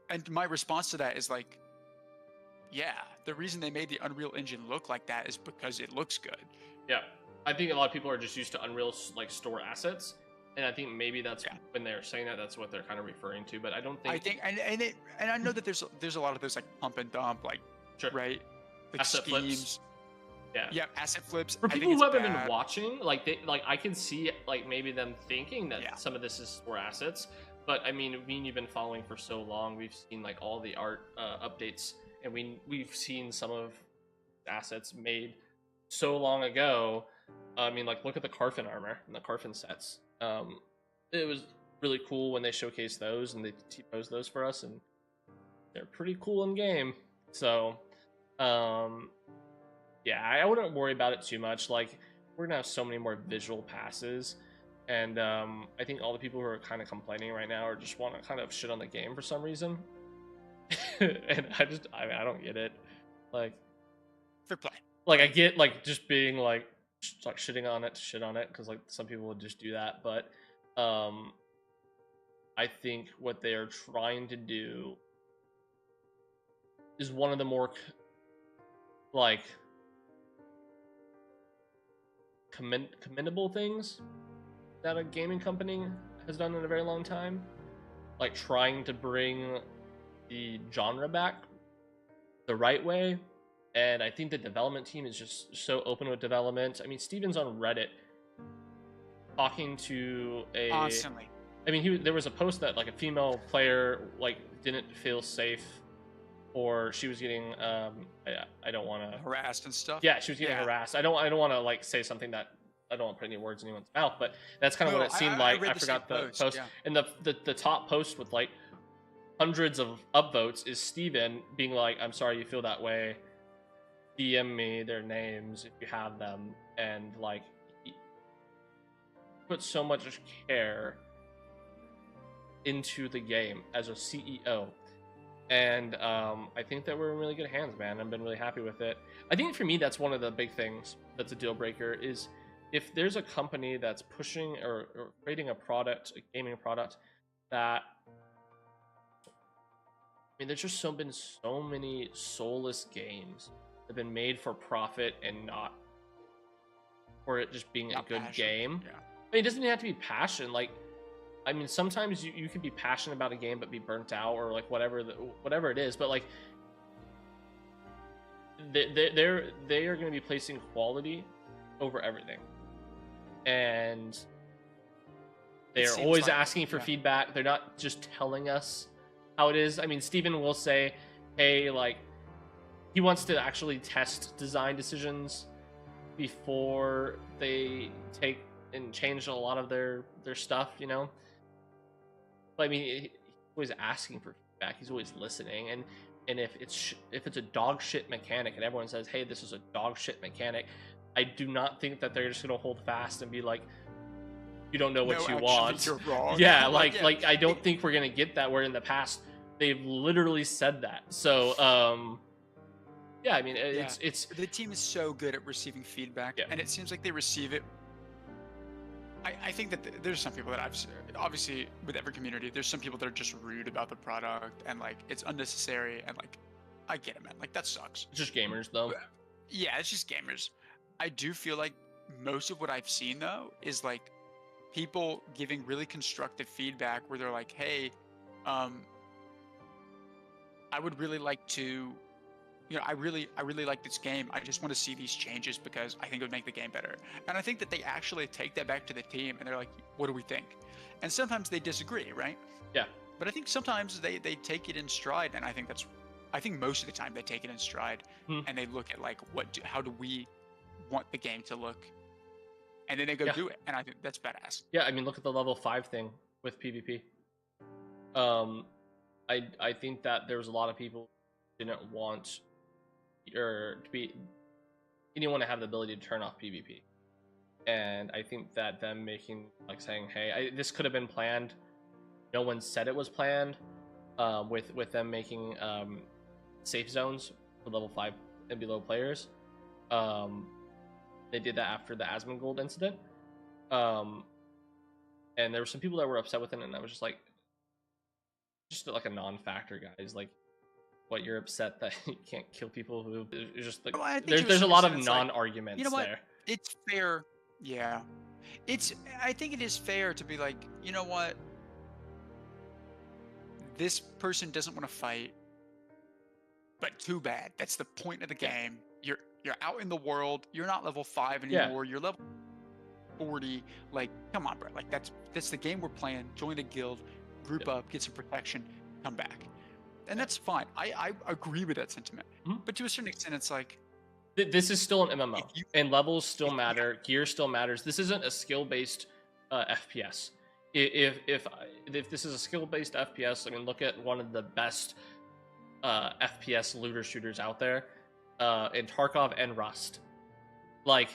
And my response to that is like, yeah, the reason they made the Unreal Engine look like that is because it looks good. Yeah, I think a lot of people are just used to Unreal's like store assets, and I think maybe that's when they're saying that, that's what they're kind of referring to. But I don't think. I think, and I know that there's a lot of those like pump and dump, like Sure. right, like Asset schemes. flips. Yeah. Asset flips. For I think people who it's haven't been bad. watching, like I can see like maybe them thinking that some of this is store assets. But I mean, you've been following for so long, we've seen like all the art updates, and we've seen some of assets made so long ago. I mean, like look at the Carfin armor and the Carfin sets. It was really cool when they showcased those and they T-posed those for us, and they're pretty cool in game. So, yeah, I wouldn't worry about it too much. Like we're gonna have so many more visual passes. And I think all the people who are kind of complaining right now are just want to kind of shit on the game for some reason. And I don't get it. Like, Fair play. Like I get like just being like shitting on it to shit on it, because like some people would just do that. But I think what they are trying to do is one of the more like commendable things that a gaming company has done in a very long time, like trying to bring the genre back the right way. And I think the development team is just so open with development. I mean, Steven's on Reddit talking to a Constantly. I mean, there was a post that like a female player like didn't feel safe, or she was getting I don't want to harassed and stuff. Yeah, she was getting harassed. I don't want to like say something that I don't want to put any words in anyone's mouth, but that's kind of what it seemed like. I forgot the post. Yeah. And the top post with like hundreds of upvotes is Steven being like, I'm sorry you feel that way. DM me their names if you have them. And like, he put so much care into the game as a CEO. And I think that we're in really good hands, man. I've been really happy with it. I think for me, that's one of the big things that's a deal breaker is if there's a company that's pushing or creating a product, a gaming product that, I mean, there's just been so many soulless games that have been made for profit and not for it just being Not a good passion. game. Yeah. I mean, it doesn't even have to be passion. Like, I mean, sometimes you could be passionate about a game but be burnt out or like whatever whatever it is. But like, they are going to be placing quality over everything, and they're always like, asking for feedback. They're not just telling us how it is. I mean, Steven will say, "Hey, like, he wants to actually test design decisions before they take and change a lot of their stuff, you know." But I mean, he's always asking for feedback. He's always listening, and if it's a dog shit mechanic, and everyone says, "Hey, this is a dog shit mechanic," I do not think that they're just gonna hold fast and be like, "You don't know what No, you actually, want." you're wrong. Yeah, Yeah. like I don't think we're gonna get that. Where in the past they've literally said that. So yeah, I mean, it's the team is so good at receiving feedback, Yeah. and it seems like they receive it. I think that there's some people that obviously with every community, there's some people that are just rude about the product and like it's unnecessary and like I get it, man. Like that sucks. just gamers though. Yeah, it's just gamers. I do feel like most of what I've seen though is like people giving really constructive feedback where they're like, "Hey, um, I would really like to, I really like this game. I just want to see these changes because I think it would make the game better." And I think that they actually take that back to the team and they're like, "What do we think?" And sometimes they disagree, right? Yeah. But I think sometimes they take it in stride, and I think most of the time they take it in stride Hmm. and they look at like how do we want the game to look, and then they go Yeah. do it, and I think that's badass. Yeah, I mean, look at the level 5 thing with PvP. I think that there was a lot of people who didn't want or to be anyone to have the ability to turn off PvP, and I think that them making like saying, "Hey, this could have been planned." No one said it was planned. With them making safe zones for level 5 and below players. They did that after the Asmongold incident. And there were some people that were upset with it, and I was just like a non-factor, guys. Like, what, you're upset that you can't kill people who it's just like Well, I think to there's a certain lot of extent, it's like, non-arguments you know what? there. It's fair. Yeah. I think it is fair to be like, you know what? This person doesn't want to fight, but too bad. That's the point of the Yeah. game. You're out in the world. You're not level 5 Yeah. anymore. You're level 40. Like, come on, bro. Like that's the game we're playing. Join a guild, group Yeah. up, get some protection, come back. And that's fine. I agree with that sentiment. Mhm. But to a certain extent, it's like This is still an MMO, if you and levels still if- yeah. matter. Gear still matters. This isn't a skill-based FPS. If this is a skill-based FPS, I mean, look at one of the best FPS looter shooters out there, in Tarkov and Rust. Like,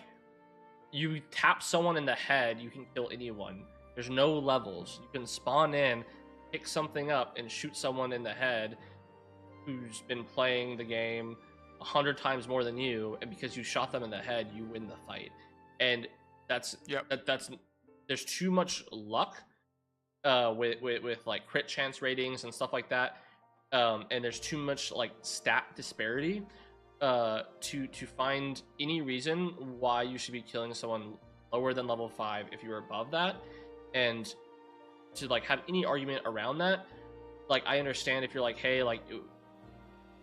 you tap someone in the head, you can kill anyone. There's no levels. You can spawn in, pick something up, and shoot someone in the head who's been playing the game 100 times more than you, and because you shot them in the head, you win the fight. And that's there's too much luck with like crit chance ratings and stuff like that, and there's too much like stat disparity to find any reason why you should be killing someone lower than level 5 if you're above that, and to like have any argument around that. Like, I understand if you're like, hey, like,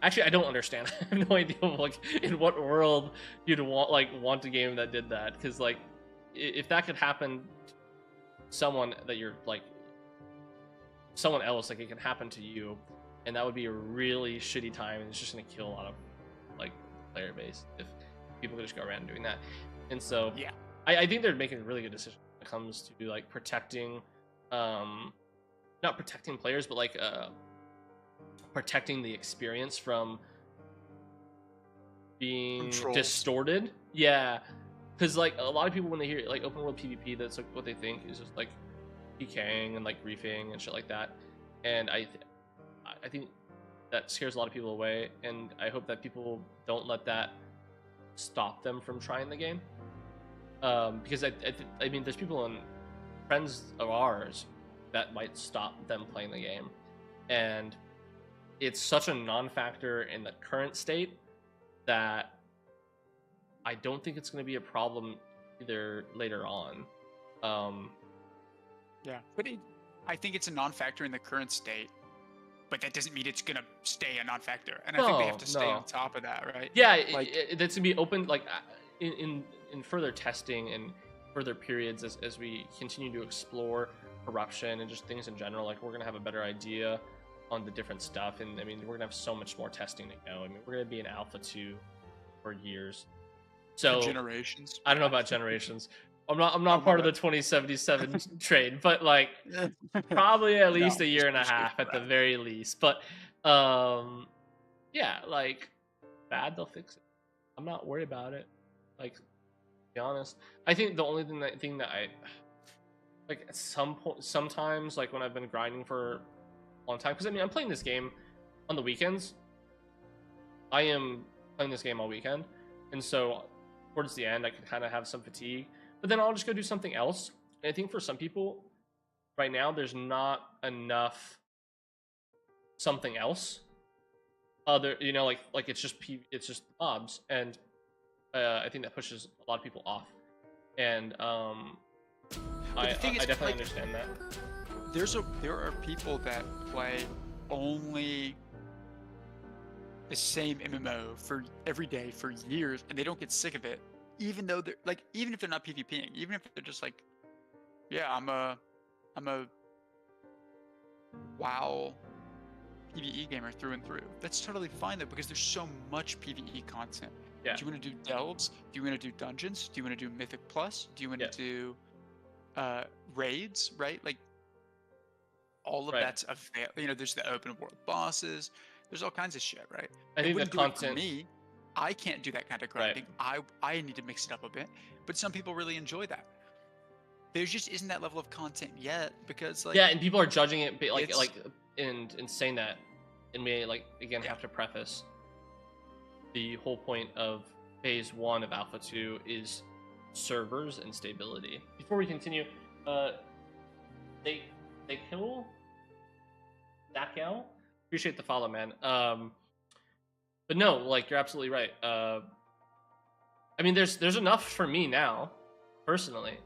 actually, I don't understand. I have no idea, like, in what world you'd want a game that did that, because like, if that could happen to someone that you're like someone else, like, it can happen to you, and that would be a really shitty time, and it's just gonna kill a lot of like player base if people could just go around doing that. And so Yeah. I think they're making a really good decision when it comes to like protecting not protecting players, but like protecting the experience from being Controls. distorted. Yeah, because like a lot of people, when they hear like open world PvP, that's like what they think is just like PKing and like griefing and shit like that. And I think that scares a lot of people away, and I hope that people don't let that stop them from trying the game. Because I mean, there's people and friends of ours that might stop them playing the game, and it's such a non-factor in the current state that I don't think it's going to be a problem either later on. Yeah, but I think it's a non-factor in the current state, but that doesn't mean it's gonna stay a non-factor. And I think they have to stay on top of that, right? Yeah, like that's gonna be open like in further testing and further periods as we continue to explore corruption and just things in general. Like we're gonna have a better idea on the different stuff, and I mean we're gonna have so much more testing to go. I mean we're gonna be in Alpha 2 for years. So generations. I don't know about generations. I'm not part of the 2077 trade, but like probably at least a year and a half at the very least. But yeah, like bad, they'll fix it. I'm not worried about it. Like, to be honest, I think the only thing that I like at some point, sometimes like when I've been grinding for a long time, because I mean I'm playing this game on the weekends. I am playing this game all weekend, and so towards the end I can kind of have some fatigue. But then I'll just go do something else. And I think for some people, right now, there's not enough something else. Other, you know, like it's just mobs, and I think that pushes a lot of people off. And I definitely understand that. There are people that play only the same MMO for every day for years, and they don't get sick of it. Even though they're like, even if they're not PvPing, even if they're just like, yeah, I'm a WoW PvE gamer through and through. That's totally fine though, because there's so much PvE content. Yeah. Do you want to do delves? Do you want to do dungeons? Do you want to do Mythic Plus? Do you want to do raids? Right, like all of that's available. You know, there's the open world bosses. There's all kinds of shit, right? I think the content. For me, I can't do that kind of grinding. I need to mix it up a bit, but some people really enjoy that. There just isn't that level of content yet because like and people are judging it and saying that, and may like again have to preface the whole point of phase 1 of Alpha 2 is servers and stability. Before we continue, they kill Dakel. Appreciate the follow, man. But no, like you're absolutely right. I mean, there's enough for me now, personally.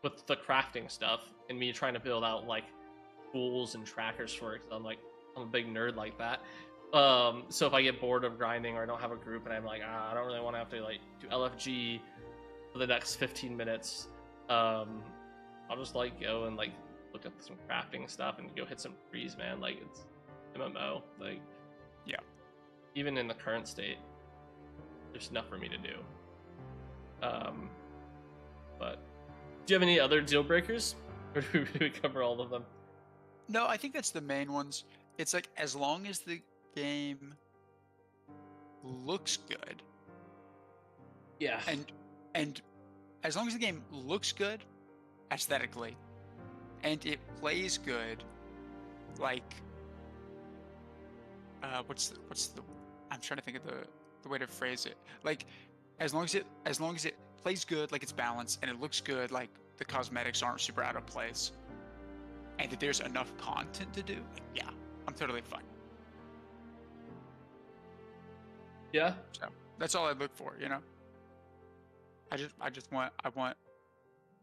With the crafting stuff and me trying to build out like tools and trackers for it, 'cause I'm a big nerd like that. So if I get bored of grinding or I don't have a group and I'm like, I don't really want to have to like do LFG for the next 15 minutes, I'll just like go and like look up some crafting stuff and go hit some trees, man. Like it's MMO, like even in the current state there's enough for me to do. But do you have any other deal breakers, or do we cover all of them? No, I think that's the main ones. It's like as long as the game looks good, and as long as the game looks good aesthetically and it plays good, like what's the I'm trying to think of the way to phrase it. Like as long as it plays good, like it's balanced, and it looks good, like the cosmetics aren't super out of place, and that there's enough content to do, like, yeah, I'm totally fine. Yeah. So that's all I look for, you know. I want.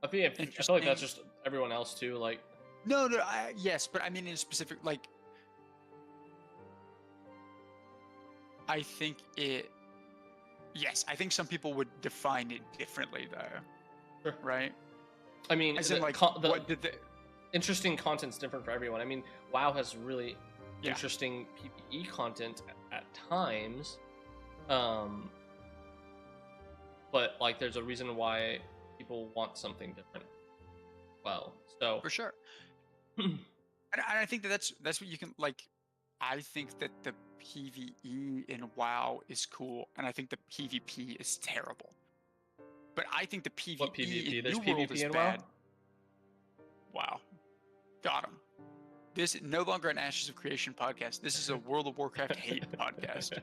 I feel like that's just everyone else too. Like. No, yes, but I mean in specific, like. I think some people would define it differently, though. Sure. Right? I mean, the interesting content's different for everyone. I mean, WoW has really interesting PvE content at times, but like, there's a reason why people want something different. Well, so for sure, and I think that's what you can like. I think that the PvE in WoW is cool, and I think the PvP is terrible. But I think the PvE What PvP? in There's New World PvP is in bad. WoW? Wow, got him. This is no longer an Ashes of Creation podcast. This is a World of Warcraft hate podcast.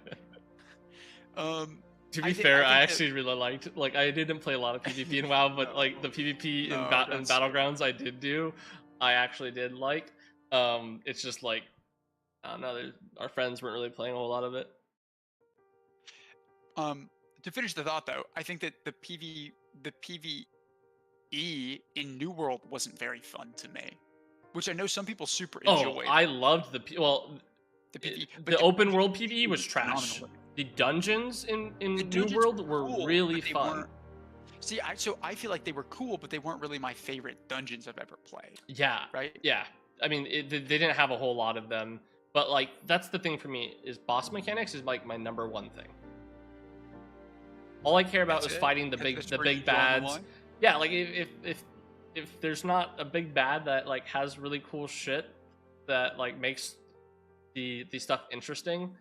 To be fair, I actually really liked. Like, I didn't play a lot of PvP in WoW, but like the PvP in Battlegrounds, I did do. I actually did like. It's just like, I don't know. Our friends weren't really playing a whole lot of it. To finish the thought, though, I think that the PvE in New World wasn't very fun to me, which I know some people super enjoyed. Oh, I loved the PvE, the open world PvE was trash. The dungeons in New World were cool, really fun. See, I feel like they were cool, but they weren't really my favorite dungeons I've ever played. Yeah. Right? Yeah. I mean, they didn't have a whole lot of them, but like that's the thing for me is boss mechanics is like my number one thing. All I care about is fighting the big bads. Yeah, like if there's not a big bad that like has really cool shit that like makes the stuff interesting,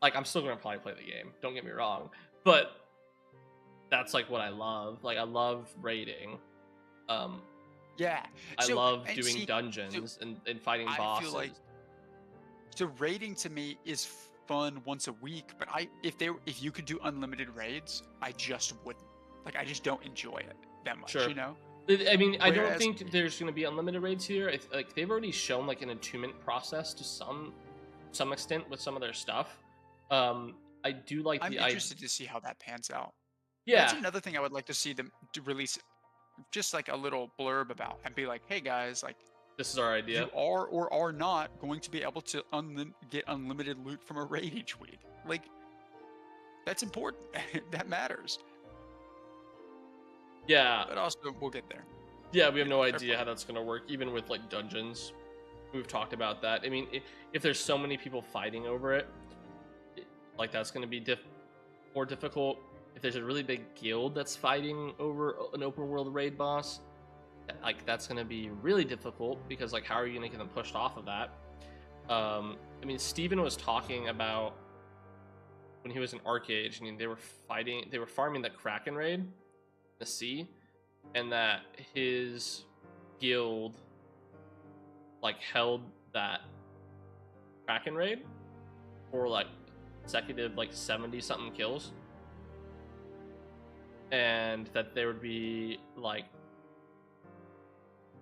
like I'm still gonna probably play the game. Don't get me wrong, but that's like what I love. Like I love raiding. Yeah, I love doing dungeons and fighting bosses. I feel like so raiding to me is fun once a week, but if you could do unlimited raids, I just wouldn't. Like I just don't enjoy it that much. Sure. You know. I mean, I don't think there's going to be unlimited raids here. Like they've already shown like an attunement process to some extent with some of their stuff. I do like. I'm interested to see how that pans out. Yeah, that's another thing I would like to see them to release, just like a little blurb about, and be like, "Hey guys, like this is our idea. You are or are not going to be able to get unlimited loot from a raid each week. Like that's important. That matters." Yeah, but also we'll get there. Yeah, we have no idea how that's going to work, even with like dungeons. We've talked about that. I mean, if there's so many people fighting over it, like that's going to be more difficult. If there's a really big guild that's fighting over an open world raid boss, like that's going to be really difficult because like how are you going to get them pushed off of that? I mean, Steven was talking about when he was in Arcade. I mean, they were farming the Kraken raid. The sea, and that his guild like held that Kraken raid for like consecutive like 70 something kills, and that there would be like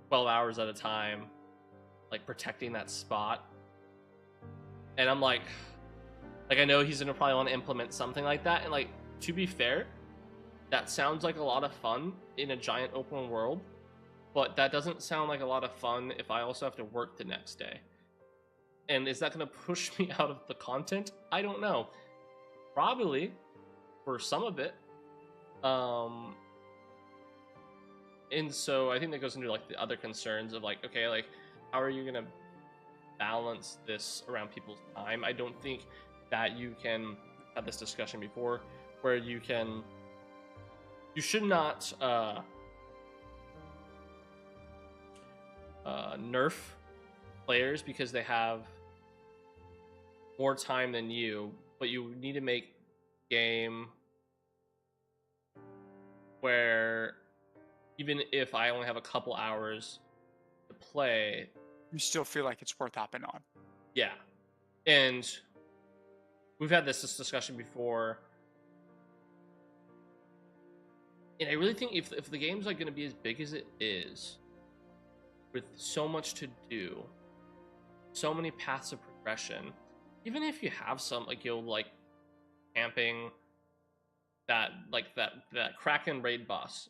12 hours at a time like protecting that spot. And I'm like I know he's gonna probably want to implement something like that, and like to be fair, that sounds like a lot of fun in a giant open world, but that doesn't sound like a lot of fun if I also have to work the next day. And is that going to push me out of the content? I don't know. Probably for some of it. And so I think that goes into like the other concerns of like, okay, like how are you going to balance this around people's time? I don't think that you can have this discussion before where you should not nerf players because they have more time than you, but you need to make game where even if I only have a couple hours to play, you still feel like it's worth hopping on. Yeah. And we've had this discussion before. And I really think if the game's like going to be as big as it is, with so much to do, so many paths of progression, even if you have some like guild like camping that Kraken raid boss,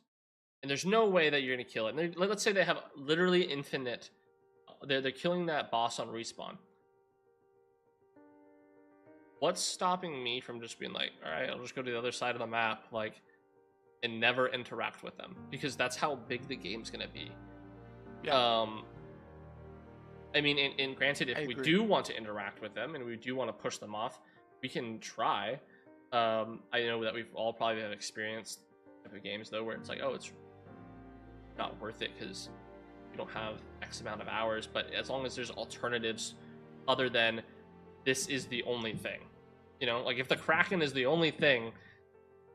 and there's no way that you're going to kill it. And let's say they have literally infinite, they're killing that boss on respawn. What's stopping me from just being like, all right, I'll just go to the other side of the map, like, and never interact with them, because that's how big the game's gonna be. Yeah. I mean, and granted, if we do want to interact with them and we do want to push them off, we can try. I know that we've all probably have experienced type of games though, where it's like, oh, it's not worth it because you don't have X amount of hours. But as long as there's alternatives other than this is the only thing, you know, like if the Kraken is the only thing,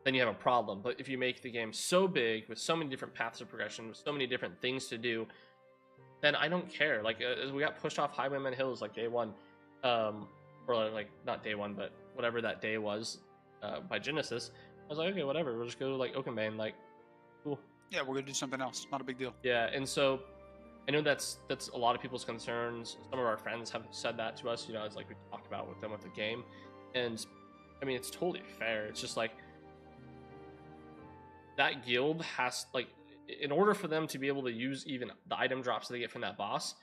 then you have a problem. But if you make the game so big with so many different paths of progression, with so many different things to do, then I don't care. Like we got pushed off Highwayman Hills like day one, or like not day one, but whatever that day was, by Genesis. I was like, okay, whatever. We'll just go to like Oakenbane, like, cool. Yeah, we're gonna do something else. Not a big deal. Yeah, and so I know that's a lot of people's concerns. Some of our friends have said that to us. You know, it's like we talked about with them with the game, and I mean it's totally fair. It's just like that guild has like, in order for them to be able to use even the item drops that they get from that boss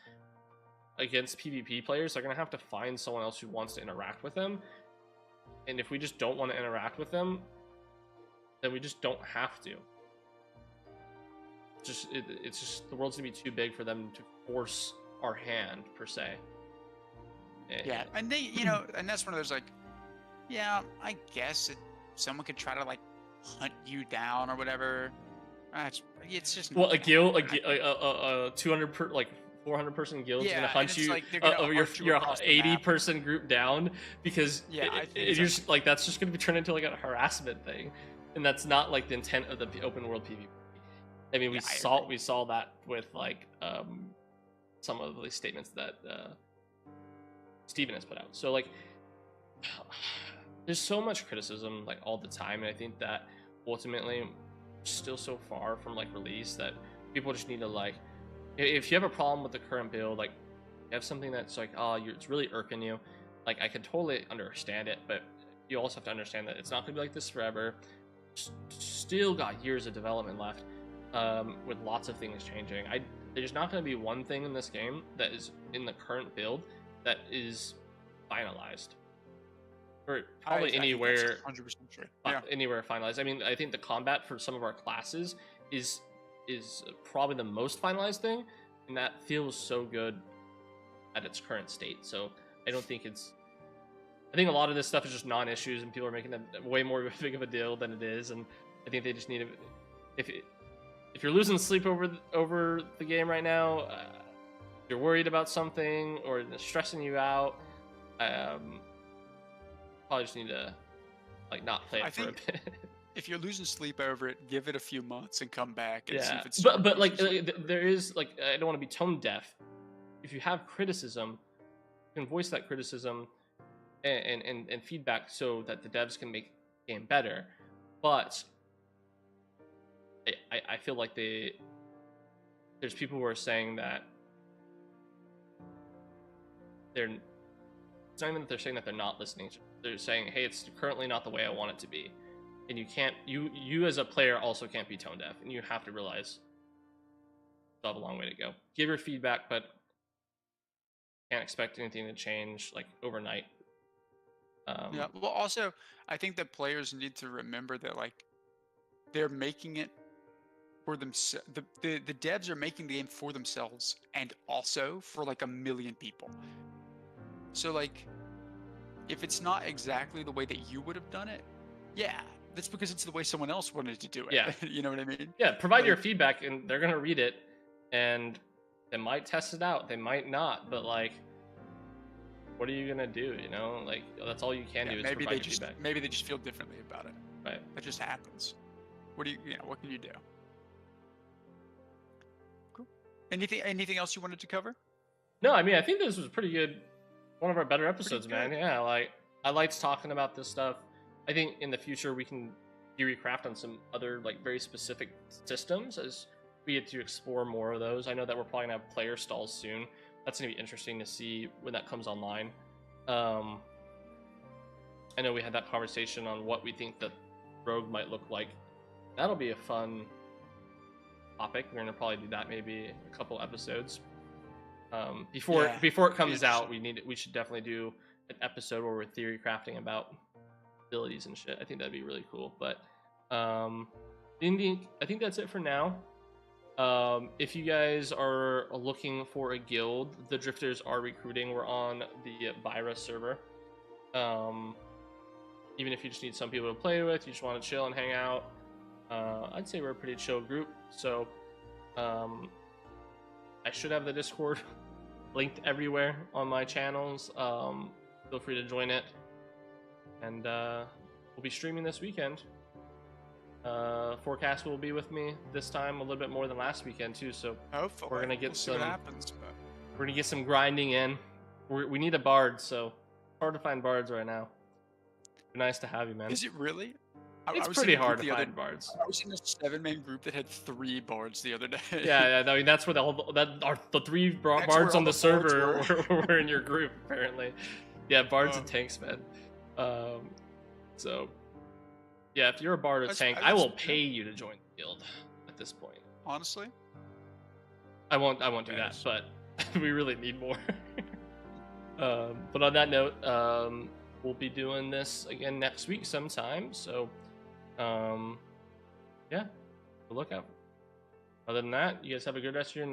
against PvP players, they're gonna have to find someone else who wants to interact with them. And if we just don't want to interact with them, then we just don't have to. It's just the world's gonna be too big for them to force our hand per se. Yeah, and they, you know, and that's one of those like, yeah, I guess someone could try to like hunt you down or whatever. It's just well, a guild, a 200 per like 400 person guild is gonna hunt you, like your 80 person group down because you're just like, that's just gonna be turned into like a harassment thing, and that's not like the intent of the open world PvP. I mean, we saw that with like some of the statements that Steven has put out. So like, there's so much criticism like all the time, and I think that ultimately we're still so far from like release that people just need to like, if you have a problem with the current build, like you have something that's like, oh, it's really irking you, like I can totally understand it, but you also have to understand that it's not gonna be like this forever. Still got years of development left. With lots of things changing. There's not going to be one thing in this game that is in the current build that is finalized. Or probably anywhere, 100% true. Yeah. Anywhere finalized. I mean, I think the combat for some of our classes is probably the most finalized thing, and that feels so good at its current state. So I don't think I think a lot of this stuff is just non-issues, and people are making them way more big of a deal than it is, and I think they just need to, if you're losing sleep over the game right now, you're worried about something or it's stressing you out, probably just need to like not play it for a bit. If you're losing sleep over it, give it a few months and come back and see if it's. But like there is like, I don't want to be tone deaf. If you have criticism, you can voice that criticism and feedback so that the devs can make the game better. But I feel like there's people who are saying that it's not even that they're saying that they're not listening. They're saying, hey, it's currently not the way I want it to be. And you can't, you as a player also can't be tone deaf, and you have to realize you have a long way to go. Give your feedback, but can't expect anything to change like overnight. Yeah, well, also, I think that players need to remember that like they're making it for themselves. The devs are making the game for themselves and also for like a million people. So like, if it's not exactly the way that you would have done it, yeah, that's because it's the way someone else wanted to do it. Yeah. You know what I mean? Yeah, provide your feedback, and they're gonna read it, and they might test it out, they might not, but like, what are you gonna do? You know, like that's all you can do. Is maybe provide feedback. Maybe they just feel differently about it. Right. That just happens. What can you do? Cool. Anything else you wanted to cover? No, I mean, I think this was pretty good. One of our better episodes, man. Yeah, like I liked talking about this stuff. I think in the future we can theory craft on some other like very specific systems as we get to explore more of those. I know that we're probably gonna have player stalls soon. That's gonna be interesting to see when that comes online. I know we had that conversation on what we think that Rogue might look like. That'll be a fun topic. We're gonna probably do that maybe a couple episodes. Before it comes out, we should definitely do an episode where we're theory crafting about abilities and shit. I think that'd be really cool. But I think that's it for now. If you guys are looking for a guild, the Drifters are recruiting. We're on the Verra server. Even if you just need some people to play with, you just want to chill and hang out, I'd say we're a pretty chill group. So I should have the Discord linked everywhere on my channels. Feel free to join it, and we'll be streaming this weekend. Forecast will be with me this time a little bit more than last weekend too. So Hopefully. we're gonna get we'll see what some. happens. But We're gonna get some grinding in. We need a bard, so hard to find bards right now. Be nice to have you, man. is it really? It's I was pretty in a group hard to find bards. I was in a 7-man group that had 3 bards the other day. Yeah, I mean that's where the 3 That's bards where on all the the bards server were. were in your group apparently. Yeah, bards and Um, tanks, man. So yeah, if you're a bard or tank, I that's- will pay you to join the guild at this point. honestly. I won't do that, Yes. but we really need more. But on that note, we'll be doing this again next week sometime. So, yeah, look out. Other than that, you guys have a good rest of your night.